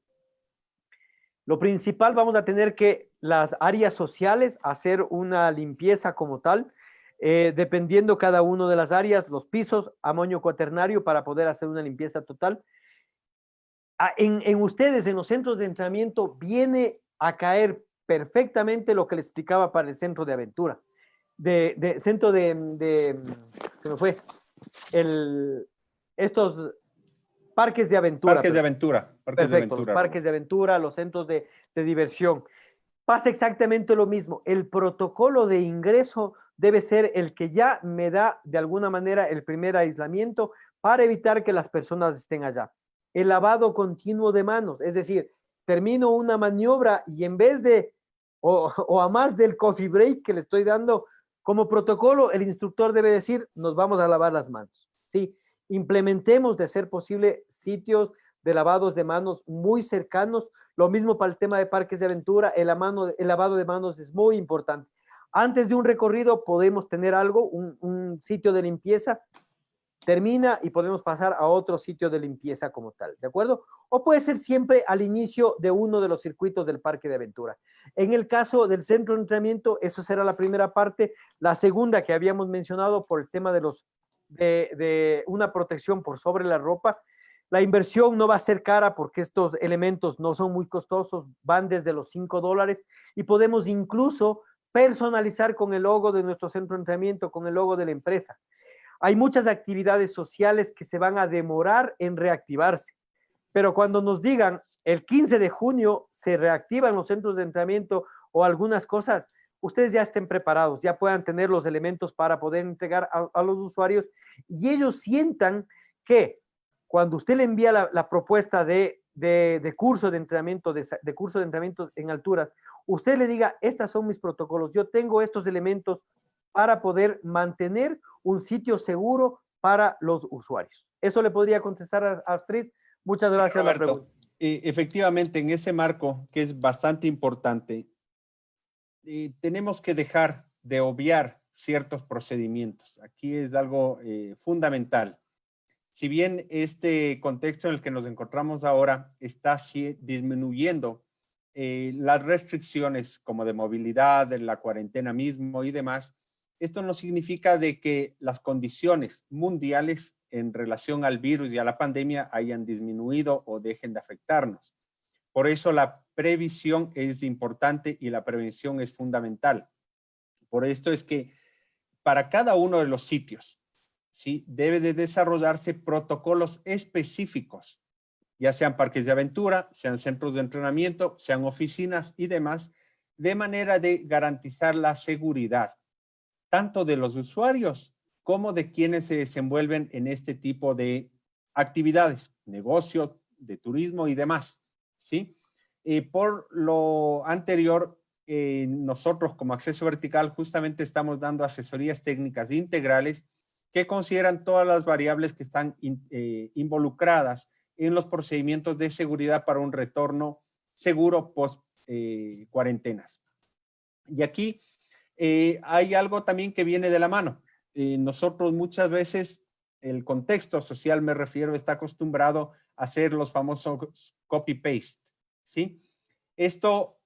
lo principal, vamos a tener que las áreas sociales hacer una limpieza como tal, dependiendo cada una de las áreas, los pisos, amonio cuaternario para poder hacer una limpieza total. En ustedes, en los centros de entrenamiento, viene a caer perfectamente lo que le explicaba para el centro de aventura. Centro se me fue, estos parques de aventura. Parques de aventura. Perfecto, los parques de aventura, los centros de diversión. Pasa exactamente lo mismo. El protocolo de ingreso debe ser el que ya me da de alguna manera el primer aislamiento para evitar que las personas estén allá. El lavado continuo de manos, es decir, termino una maniobra y en vez de, o a más del coffee break que le estoy dando como protocolo, el instructor debe decir, nos vamos a lavar las manos. Sí, implementemos de ser posible sitios de lavados de manos muy cercanos. Lo mismo para el tema de parques de aventura, el lavado de manos es muy importante. Antes de un recorrido podemos tener algo, un sitio de limpieza, termina y podemos pasar a otro sitio de limpieza como tal, ¿de acuerdo? O puede ser siempre al inicio de uno de los circuitos del parque de aventura. En el caso del centro de entrenamiento, eso será la primera parte. La segunda que habíamos mencionado por el tema de una protección por sobre la ropa. La inversión no va a ser cara porque estos elementos no son muy costosos, van desde los $5 y podemos incluso personalizar con el logo de nuestro centro de entrenamiento, con el logo de la empresa. Hay muchas actividades sociales que se van a demorar en reactivarse, pero cuando nos digan el 15 de junio se reactivan los centros de entrenamiento o algunas cosas, ustedes ya estén preparados, ya puedan tener los elementos para poder entregar a los usuarios y ellos sientan que cuando usted le envía la propuesta de curso de entrenamiento, de curso de entrenamiento en alturas, usted le diga, estos son mis protocolos, yo tengo estos elementos para poder mantener un sitio seguro para los usuarios. Eso le podría contestar a Astrid. Muchas gracias. Roberto, efectivamente, en ese marco, que es bastante importante, tenemos que dejar de obviar ciertos procedimientos. Aquí es algo fundamental. Si bien este contexto en el que nos encontramos ahora está disminuyendo las restricciones como de movilidad, de la cuarentena mismo y demás, esto no significa de que las condiciones mundiales en relación al virus y a la pandemia hayan disminuido o dejen de afectarnos. Por eso la previsión es importante y la prevención es fundamental. Por esto es que para cada uno de los sitios, ¿sí? Debe de desarrollarse protocolos específicos, ya sean parques de aventura, sean centros de entrenamiento, sean oficinas y demás, de manera de garantizar la seguridad, tanto de los usuarios como de quienes se desenvuelven en este tipo de actividades, negocio, de turismo y demás, ¿sí? Por lo anterior, nosotros como Acceso Vertical justamente estamos dando asesorías técnicas integrales que consideran todas las variables que están involucradas en los procedimientos de seguridad para un retorno seguro post cuarentenas. Y aquí hay algo también que viene de la mano. Nosotros muchas veces, el contexto social, me refiero, está acostumbrado a hacer los famosos copy-paste, ¿sí? Esto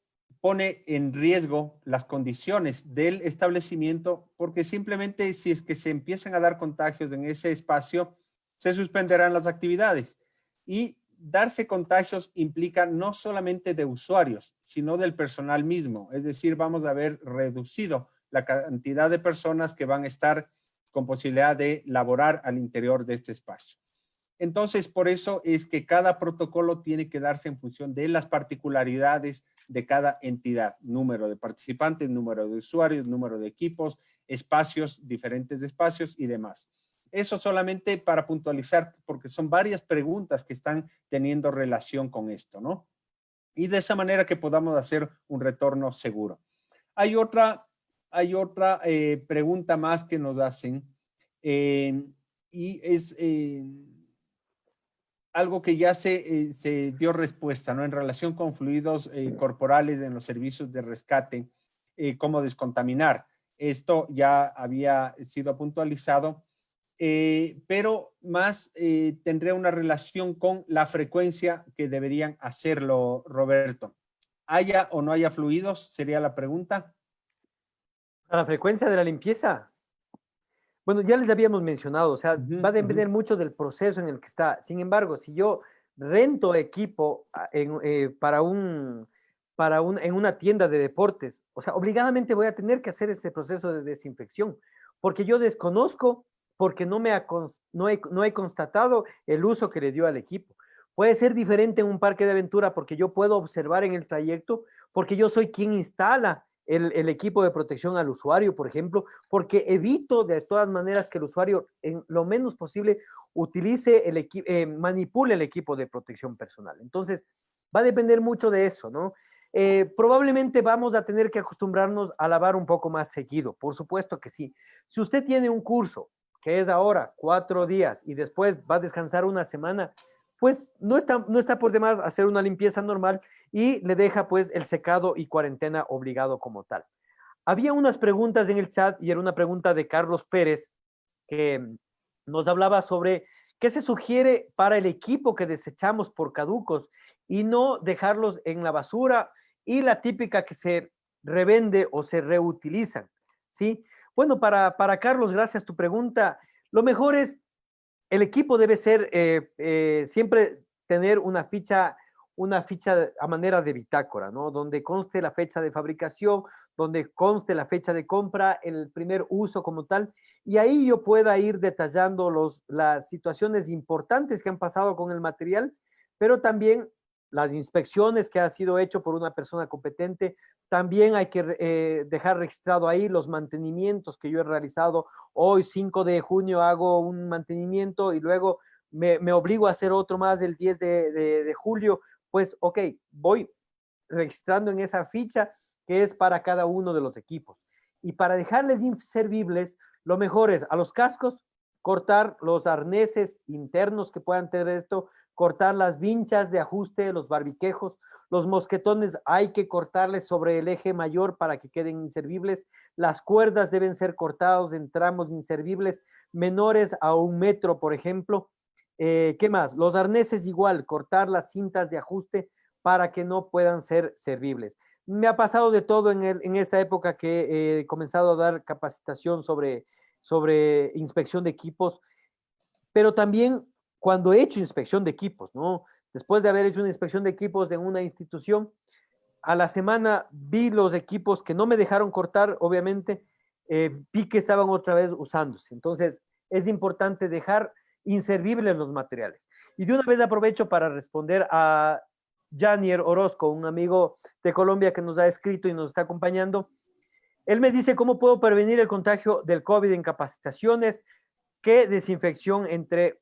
pone en riesgo las condiciones del establecimiento porque simplemente si es que se empiezan a dar contagios en ese espacio, se suspenderán las actividades. Y darse contagios implica no solamente de usuarios, sino del personal mismo. Es decir, vamos a haber reducido la cantidad de personas que van a estar con posibilidad de laborar al interior de este espacio. Entonces, por eso es que cada protocolo tiene que darse en función de las particularidades de cada entidad. Número de participantes, número de usuarios, número de equipos, espacios, diferentes espacios y demás. Eso solamente para puntualizar, porque son varias preguntas que están teniendo relación con esto, ¿no? Y de esa manera que podamos hacer un retorno seguro. Hay otra pregunta más que nos hacen y es algo que ya se dio respuesta, ¿no? En relación con fluidos corporales en los servicios de rescate, cómo descontaminar. Esto ya había sido puntualizado, pero más tendría una relación con la frecuencia que deberían hacerlo, Roberto. ¿Haya o no haya fluidos? Sería la pregunta. A la frecuencia de la limpieza. Bueno, ya les habíamos mencionado, o sea, va a depender mucho del proceso en el que está. Sin embargo, si yo rento equipo en una tienda de deportes, o sea, obligadamente voy a tener que hacer ese proceso de desinfección, porque yo desconozco, porque no he constatado el uso que le dio al equipo. Puede ser diferente en un parque de aventura porque yo puedo observar en el trayecto, porque yo soy quien instala el equipo de protección al usuario, por ejemplo, porque evito de todas maneras que el usuario en lo menos posible utilice manipule el equipo de protección personal. Entonces, va a depender mucho de eso, ¿no? Probablemente vamos a tener que acostumbrarnos a lavar un poco más seguido, por supuesto que sí. Si usted tiene un curso que es ahora 4 días y después va a descansar una semana, pues no está por demás hacer una limpieza normal y le deja pues el secado y cuarentena obligado como tal. Había unas preguntas en el chat y era una pregunta de Carlos Pérez que nos hablaba sobre qué se sugiere para el equipo que desechamos por caducos y no dejarlos en la basura y la típica que se revende o se reutilizan, ¿sí? Bueno, para Carlos, gracias a tu pregunta. Lo mejor es, el equipo debe ser siempre tener una ficha a manera de bitácora, ¿no? Donde conste la fecha de fabricación, donde conste la fecha de compra, el primer uso como tal, y ahí yo pueda ir detallando las situaciones importantes que han pasado con el material, pero también las inspecciones que ha sido hecho por una persona competente. También hay que dejar registrado ahí los mantenimientos que yo he realizado. Hoy, 5 de junio, hago un mantenimiento y luego me obligo a hacer otro más el 10 de julio. Pues, ok, voy registrando en esa ficha que es para cada uno de los equipos. Y para dejarles inservibles, lo mejor es a los cascos cortar los arneses internos que puedan tener esto, cortar las vinchas de ajuste, los barbiquejos, los mosquetones hay que cortarles sobre el eje mayor para que queden inservibles, las cuerdas deben ser cortadas en tramos inservibles menores a 1 metro, por ejemplo. ¿Qué más? Los arneses igual, cortar las cintas de ajuste para que no puedan ser servibles. Me ha pasado de todo en esta época que he comenzado a dar capacitación sobre inspección de equipos, pero también cuando he hecho inspección de equipos, ¿no? Después de haber hecho una inspección de equipos en una institución, a la semana vi los equipos que no me dejaron cortar, obviamente, pique estaban otra vez usándose. Entonces, es importante dejar inservibles los materiales. Y de una vez aprovecho para responder a Janier Orozco, un amigo de Colombia que nos ha escrito y nos está acompañando. Él me dice, ¿cómo puedo prevenir el contagio del COVID en capacitaciones? ¿Qué desinfección entre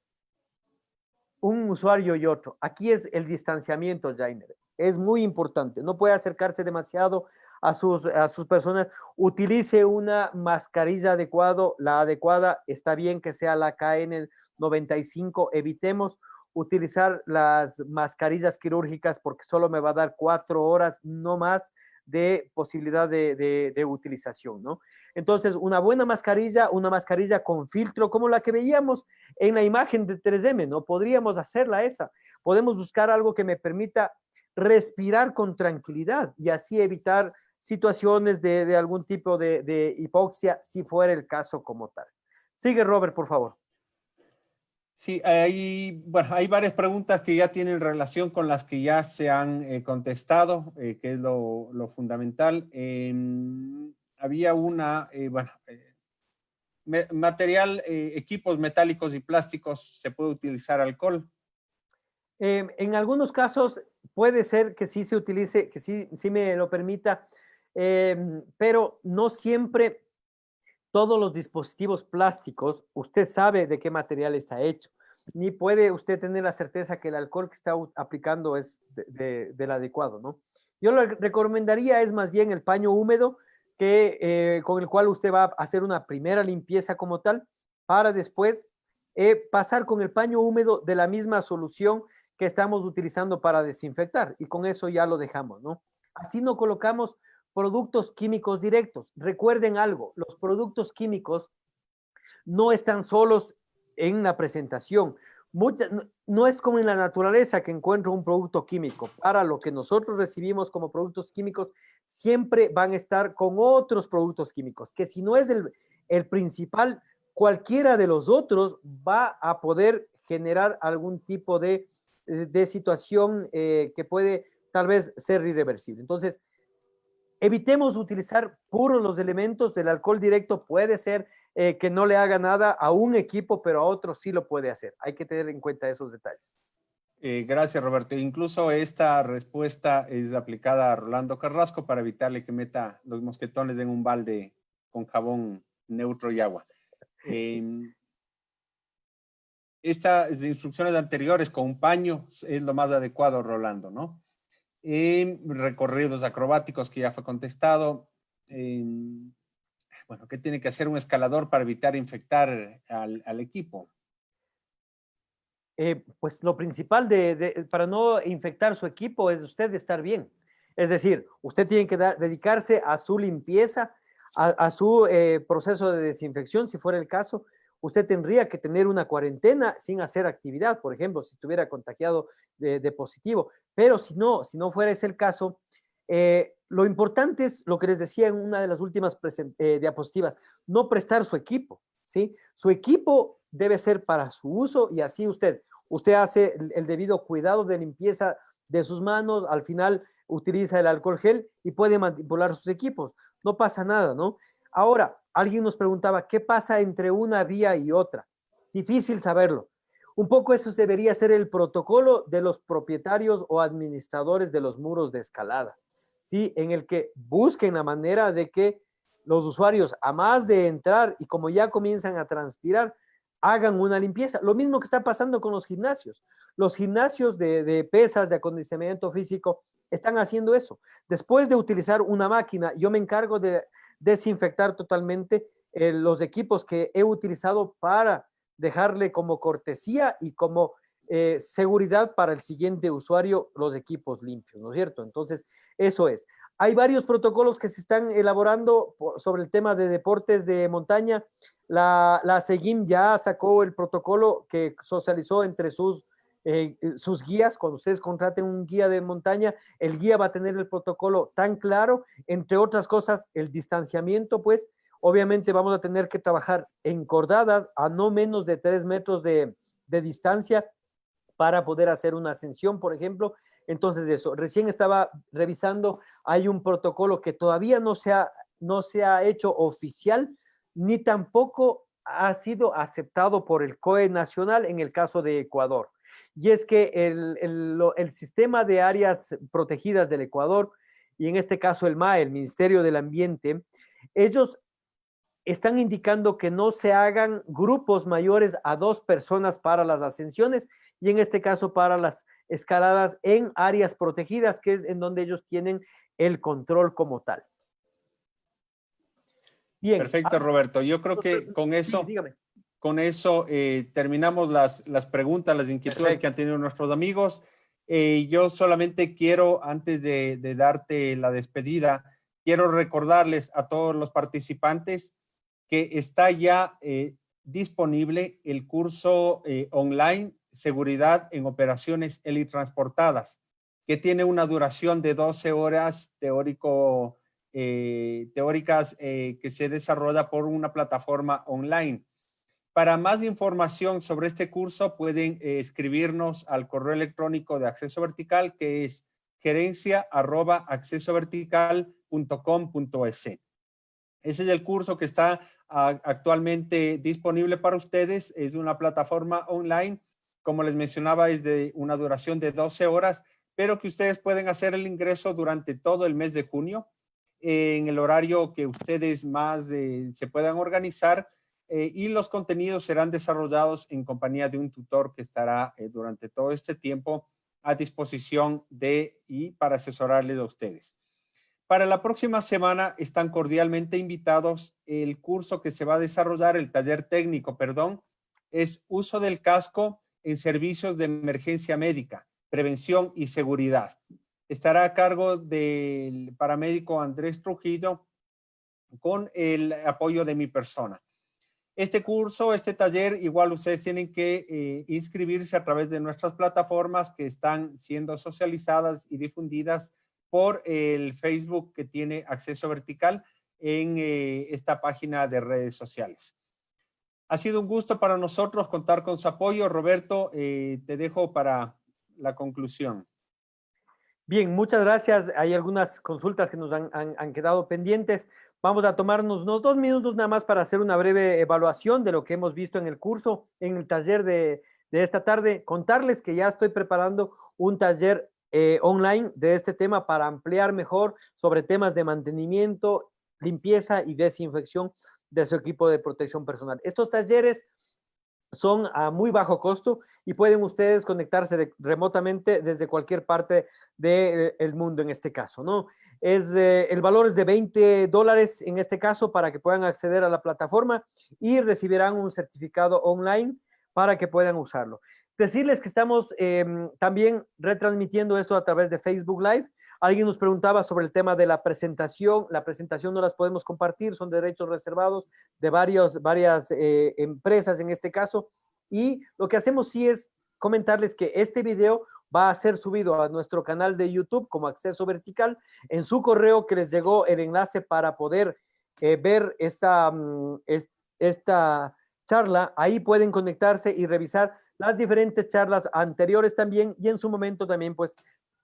un usuario y otro? Aquí es el distanciamiento, Jainer. Es muy importante. No puede acercarse demasiado a sus personas. Utilice una mascarilla adecuada. La adecuada está bien que sea la KN95. Evitemos utilizar las mascarillas quirúrgicas porque solo me va a dar 4 horas, no más, de posibilidad de utilización, ¿no? Entonces, una buena mascarilla, una mascarilla con filtro, como la que veíamos en la imagen de 3M, ¿no? Podríamos hacerla esa. Podemos buscar algo que me permita respirar con tranquilidad y así evitar situaciones de algún tipo de hipoxia, si fuera el caso como tal. Sigue, Robert, por favor. Sí, bueno, hay varias preguntas que ya tienen relación con las que ya se han contestado, que es lo fundamental. Había una, bueno, material, equipos metálicos y plásticos, ¿se puede utilizar alcohol? En algunos casos puede ser que sí se utilice, que sí me lo permita, pero no siempre todos los dispositivos plásticos, usted sabe de qué material está hecho, ni puede usted tener la certeza que el alcohol que está aplicando es del adecuado, ¿no? Yo lo recomendaría es más bien el paño húmedo con el cual usted va a hacer una primera limpieza como tal, para después pasar con el paño húmedo de la misma solución que estamos utilizando para desinfectar, y con eso ya lo dejamos, ¿no? Así no colocamos productos químicos directos. Recuerden algo, los productos químicos no están solos en la presentación. No es como en la naturaleza que encuentro un producto químico. Para lo que nosotros recibimos como productos químicos, siempre van a estar con otros productos químicos, que si no es el principal, cualquiera de los otros va a poder generar algún tipo de situación que puede tal vez ser irreversible. Entonces, evitemos utilizar puros los elementos. El alcohol directo puede ser que no le haga nada a un equipo, pero a otro sí lo puede hacer. Hay que tener en cuenta esos detalles. Gracias, Roberto. Incluso esta respuesta es aplicada a Rolando Carrasco para evitarle que meta los mosquetones en un balde con jabón neutro y agua. Estas instrucciones anteriores con un paño es lo más adecuado, Rolando, ¿no? Recorridos acrobáticos, que ya fue contestado. Bueno, ¿qué tiene que hacer un escalador para evitar infectar al equipo? Pues lo principal para no infectar su equipo es usted estar bien. Es decir, usted tiene que dedicarse a su limpieza, a su proceso de desinfección, si fuera el caso. Usted tendría que tener una cuarentena sin hacer actividad, por ejemplo, si estuviera contagiado de positivo. Pero si no fuera ese el caso, lo importante es lo que les decía en una de las últimas diapositivas, no prestar su equipo, ¿sí? Su equipo debe ser para su uso y así usted hace el debido cuidado de limpieza de sus manos, al final utiliza el alcohol gel y puede manipular sus equipos. No pasa nada, ¿no? Ahora, alguien nos preguntaba, ¿qué pasa entre una vía y otra? Difícil saberlo. Un poco eso debería ser el protocolo de los propietarios o administradores de los muros de escalada, ¿sí? En el que busquen la manera de que los usuarios, a más de entrar y como ya comienzan a transpirar, hagan una limpieza. Lo mismo que está pasando con los gimnasios. Los gimnasios de pesas, de acondicionamiento físico, están haciendo eso. Después de utilizar una máquina, yo me encargo de desinfectar totalmente los equipos que he utilizado para dejarle como cortesía y como seguridad para el siguiente usuario los equipos limpios, ¿no es cierto? Entonces, eso es. Hay varios protocolos que se están elaborando sobre el tema de deportes de montaña. La SEGIM ya sacó el protocolo que socializó entre sus guías. Cuando ustedes contraten un guía de montaña, el guía va a tener el protocolo tan claro, entre otras cosas, el distanciamiento, pues, obviamente vamos a tener que trabajar encordadas a no menos de 3 metros de distancia para poder hacer una ascensión, por ejemplo. Entonces, eso, recién estaba revisando, hay un protocolo que todavía no se ha hecho oficial, ni tampoco ha sido aceptado por el COE nacional en el caso de Ecuador. Y es que el sistema de áreas protegidas del Ecuador, y en este caso el MAE, el Ministerio del Ambiente, ellos están indicando que no se hagan grupos mayores a 2 personas para las ascensiones y en este caso para las escaladas en áreas protegidas, que es en donde ellos tienen el control como tal. Bien. Perfecto, Roberto. Yo creo que con eso, sí, dígame. Terminamos las preguntas, las inquietudes Perfecto. que han tenido nuestros amigos. Yo solamente quiero, antes de darte la despedida, quiero recordarles a todos los participantes que está ya disponible el curso online Seguridad en Operaciones Helitransportadas, que tiene una duración de 12 horas teóricas que se desarrolla por una plataforma online. Para más información sobre este curso pueden escribirnos al correo electrónico de Acceso Vertical, que es gerencia@accesovertical.com.es. Ese es el curso que está actualmente disponible para ustedes. Es una plataforma online, como les mencionaba, es de una duración de 12 horas, pero que ustedes pueden hacer el ingreso durante todo el mes de junio en el horario que ustedes más se puedan organizar, y los contenidos serán desarrollados en compañía de un tutor que estará durante todo este tiempo a disposición y para asesorarles a ustedes. Para la próxima semana están cordialmente invitados. El curso que se va a desarrollar, el taller técnico, perdón, es uso del casco en servicios de emergencia médica, prevención y seguridad. Estará a cargo del paramédico Andrés Trujillo con el apoyo de mi persona. Este curso, este taller, igual ustedes tienen que inscribirse a través de nuestras plataformas que están siendo socializadas y difundidas por el Facebook que tiene Acceso Vertical en esta página de redes sociales. Ha sido un gusto para nosotros contar con su apoyo. Roberto, te dejo para la conclusión. Bien, muchas gracias. Hay algunas consultas que nos han quedado pendientes. Vamos a tomarnos unos 2 minutos nada más para hacer una breve evaluación de lo que hemos visto en el curso, en el taller de esta tarde. Contarles que ya estoy preparando un taller online de este tema para ampliar mejor sobre temas de mantenimiento, limpieza y desinfección de su equipo de protección personal. Estos talleres son a muy bajo costo y pueden ustedes conectarse remotamente desde cualquier parte del mundo en este caso, ¿no? El valor es de $20 en este caso para que puedan acceder a la plataforma y recibirán un certificado online para que puedan usarlo. Decirles que estamos también retransmitiendo esto a través de Facebook Live. Alguien nos preguntaba sobre el tema de la presentación. La presentación no las podemos compartir, son derechos reservados de varias empresas en este caso. Y lo que hacemos sí es comentarles que este video va a ser subido a nuestro canal de YouTube como Acceso Vertical. En su correo que les llegó el enlace para poder ver esta charla, ahí pueden conectarse y revisar las diferentes charlas anteriores también y en su momento también pues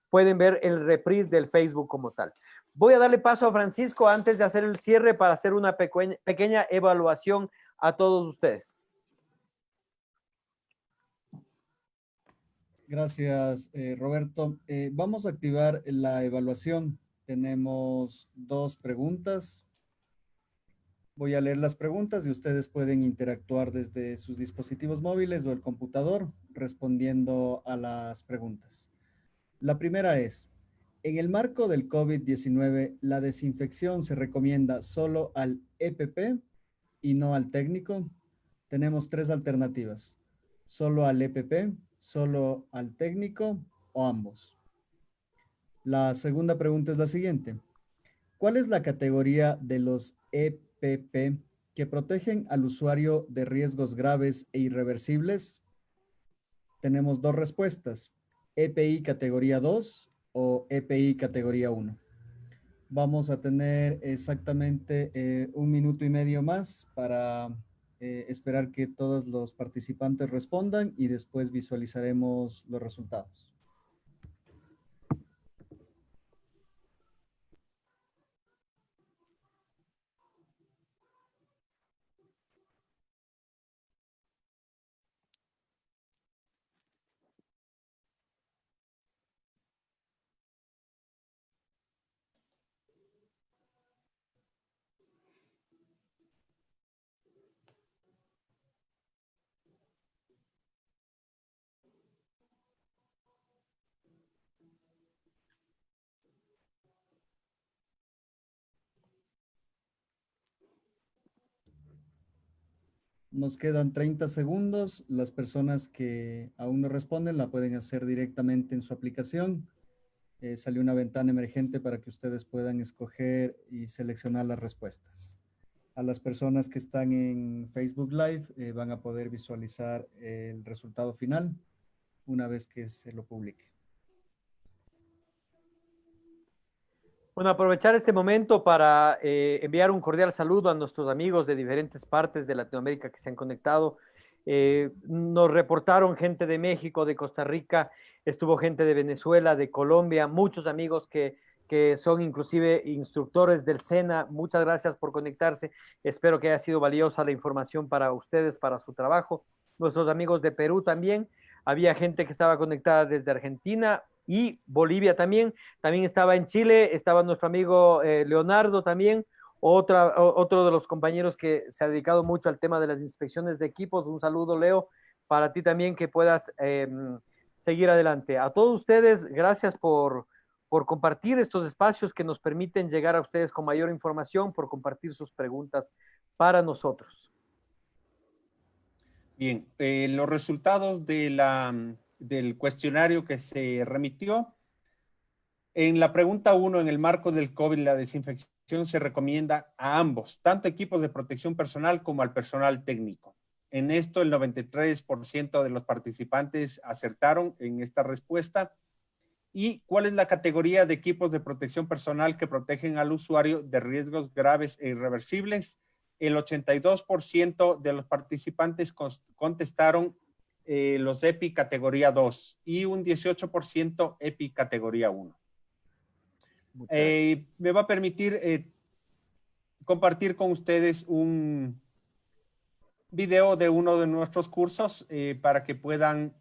pueden ver el reprise del Facebook como tal. Voy a darle paso a Francisco antes de hacer el cierre para hacer una pequeña evaluación a todos ustedes. Gracias, Roberto. Vamos a activar la evaluación. Tenemos 2 preguntas. Voy a leer las preguntas y ustedes pueden interactuar desde sus dispositivos móviles o el computador respondiendo a las preguntas. La primera es, en el marco del COVID-19, ¿la desinfección se recomienda solo al EPP y no al técnico? Tenemos 3 alternativas. Solo al EPP, solo al técnico o ambos. La segunda pregunta es la siguiente. ¿Cuál es la categoría de los EPP que protegen al usuario de riesgos graves e irreversibles? Tenemos 2 respuestas. EPI categoría 2 o EPI categoría 1. Vamos a tener exactamente 1 minuto y medio más para esperar que todos los participantes respondan y después visualizaremos los resultados. Nos quedan 30 segundos. Las personas que aún no responden la pueden hacer directamente en su aplicación. Salió una ventana emergente para que ustedes puedan escoger y seleccionar las respuestas. A las personas que están en Facebook Live van a poder visualizar el resultado final una vez que se lo publique. Bueno, aprovechar este momento para enviar un cordial saludo a nuestros amigos de diferentes partes de Latinoamérica que se han conectado. Nos reportaron gente de México, de Costa Rica, estuvo gente de Venezuela, de Colombia, muchos amigos que son inclusive instructores del SENA. Muchas gracias por conectarse. Espero que haya sido valiosa la información para ustedes, para su trabajo. Nuestros amigos de Perú también. Había gente que estaba conectada desde Argentina y Bolivia también. También estaba en Chile, estaba nuestro amigo Leonardo también, otro de los compañeros que se ha dedicado mucho al tema de las inspecciones de equipos. Un saludo, Leo, para ti también, que puedas seguir adelante. A todos ustedes, gracias por compartir estos espacios que nos permiten llegar a ustedes con mayor información, por compartir sus preguntas para nosotros. Bien, los resultados del cuestionario que se remitió. En la pregunta 1, en el marco del COVID, la desinfección se recomienda a ambos, tanto equipos de protección personal como al personal técnico. En esto, el 93% de los participantes acertaron en esta respuesta. ¿Y cuál es la categoría de equipos de protección personal que protegen al usuario de riesgos graves e irreversibles? El 82% de los participantes contestaron los EPI categoría 2 y un 18% EPI categoría 1. Me va a permitir compartir con ustedes un video de uno de nuestros cursos para que puedan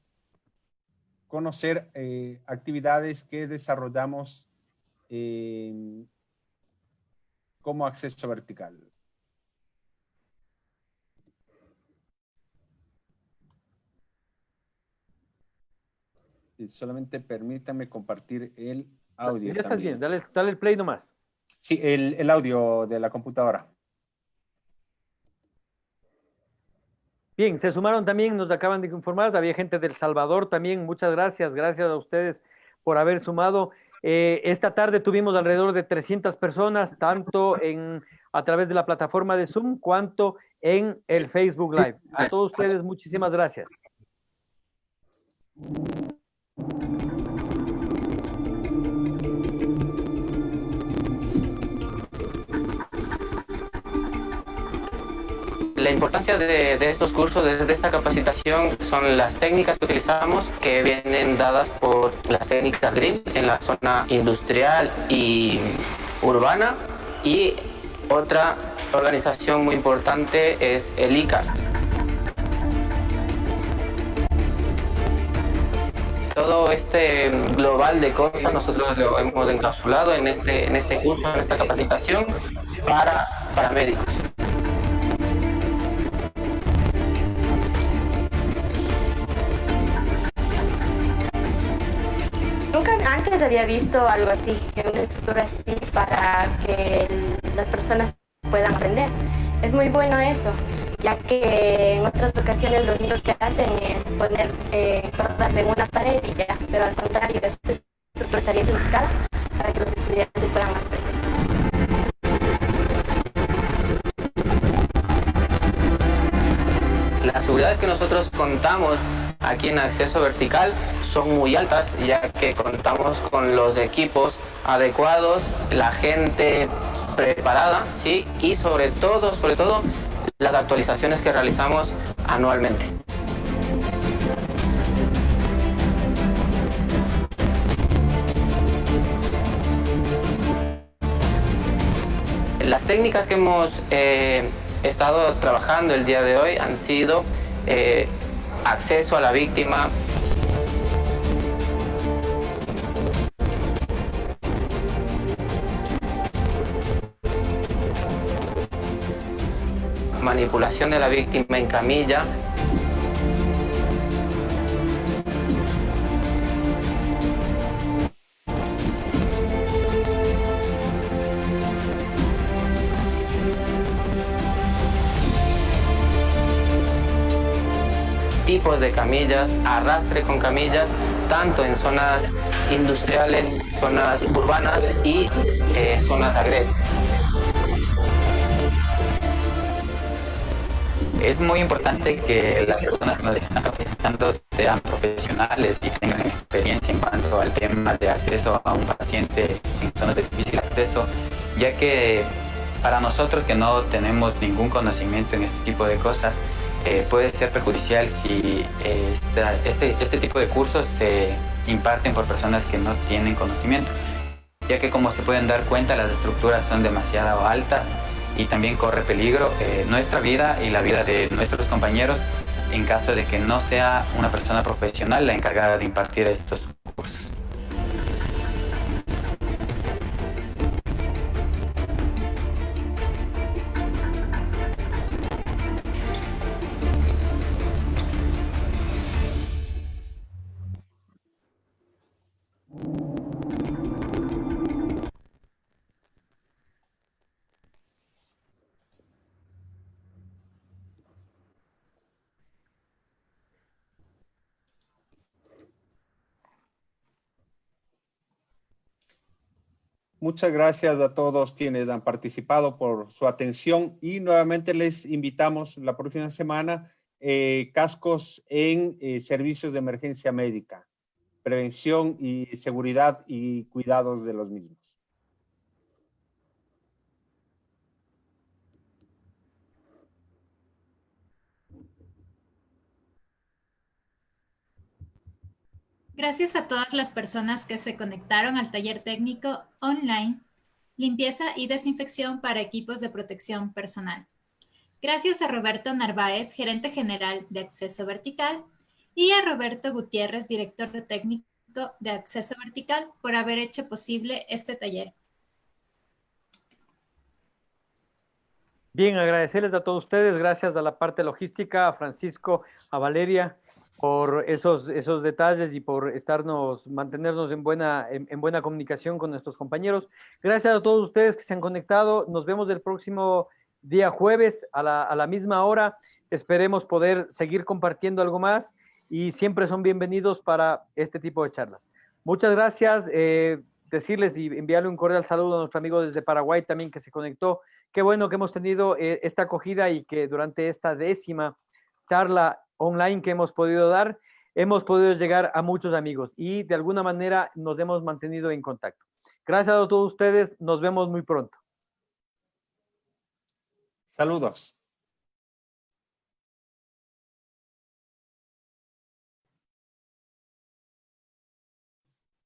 conocer actividades que desarrollamos como acceso vertical. Solamente permítame compartir el audio. Ya estás también. bien, dale el play nomás. Sí, el audio de la computadora. Bien, se sumaron también, nos acaban de informar, había gente del Salvador también. Muchas gracias a ustedes por haber sumado. Esta tarde tuvimos alrededor de 300 personas, tanto a través de la plataforma de Zoom, cuanto en el Facebook Live. A todos ustedes, muchísimas gracias. La importancia de estos cursos, de esta capacitación, son las técnicas que utilizamos, que vienen dadas por las técnicas GRIP en la zona industrial y urbana, y otra organización muy importante es el ICAR. Todo este global de cosas nosotros lo hemos encapsulado en este curso, en esta capacitación para médicos. Nunca antes había visto algo así, una estructura así para que las personas puedan aprender. Es muy bueno eso, ya que en otras ocasiones lo único que hacen es poner cosas en una pared y ya, pero al contrario, esta estructura estaría dedicada para que los estudiantes puedan aprender. Las seguridades que nosotros contamos aquí en acceso vertical son muy altas, ya que contamos con los equipos adecuados, la gente preparada, ¿sí? Y sobre todo, las actualizaciones que realizamos anualmente. Las técnicas que hemos estado trabajando el día de hoy han sido acceso a la víctima, manipulación de la víctima en camilla, tipos de camillas, arrastre con camillas, tanto en zonas industriales, zonas urbanas y zonas agrarias. Es muy importante que las personas que nos están capacitando sean profesionales y tengan experiencia en cuanto al tema de acceso a un paciente en zonas de difícil acceso, ya que para nosotros que no tenemos ningún conocimiento en este tipo de cosas, puede ser perjudicial si este tipo de cursos se imparten por personas que no tienen conocimiento, ya que como se pueden dar cuenta las estructuras son demasiado altas y también corre peligro nuestra vida y la vida de nuestros compañeros en caso de que no sea una persona profesional la encargada de impartir estos cursos. Muchas gracias a todos quienes han participado por su atención y nuevamente les invitamos la próxima semana cascos en servicios de emergencia médica, prevención y seguridad y cuidados de los mismos. Gracias a todas las personas que se conectaron al taller técnico online, limpieza y desinfección para equipos de protección personal. Gracias a Roberto Narváez, gerente general de Acceso Vertical, y a Roberto Gutiérrez, director técnico de Acceso Vertical, por haber hecho posible este taller. Bien, agradecerles a todos ustedes, gracias a la parte logística, a Francisco, a Valeria, por esos detalles y por mantenernos en buena comunicación con nuestros compañeros. Gracias a todos ustedes que se han conectado. Nos vemos el próximo día jueves a la misma hora. Esperemos poder seguir compartiendo algo más y siempre son bienvenidos para este tipo de charlas. Muchas gracias. Decirles y enviarle un cordial saludo a nuestro amigo desde Paraguay también que se conectó. Qué bueno que hemos tenido esta acogida y que durante esta 10ª charla online que hemos podido dar, hemos podido llegar a muchos amigos y de alguna manera nos hemos mantenido en contacto. Gracias a todos ustedes, nos vemos muy pronto. Saludos.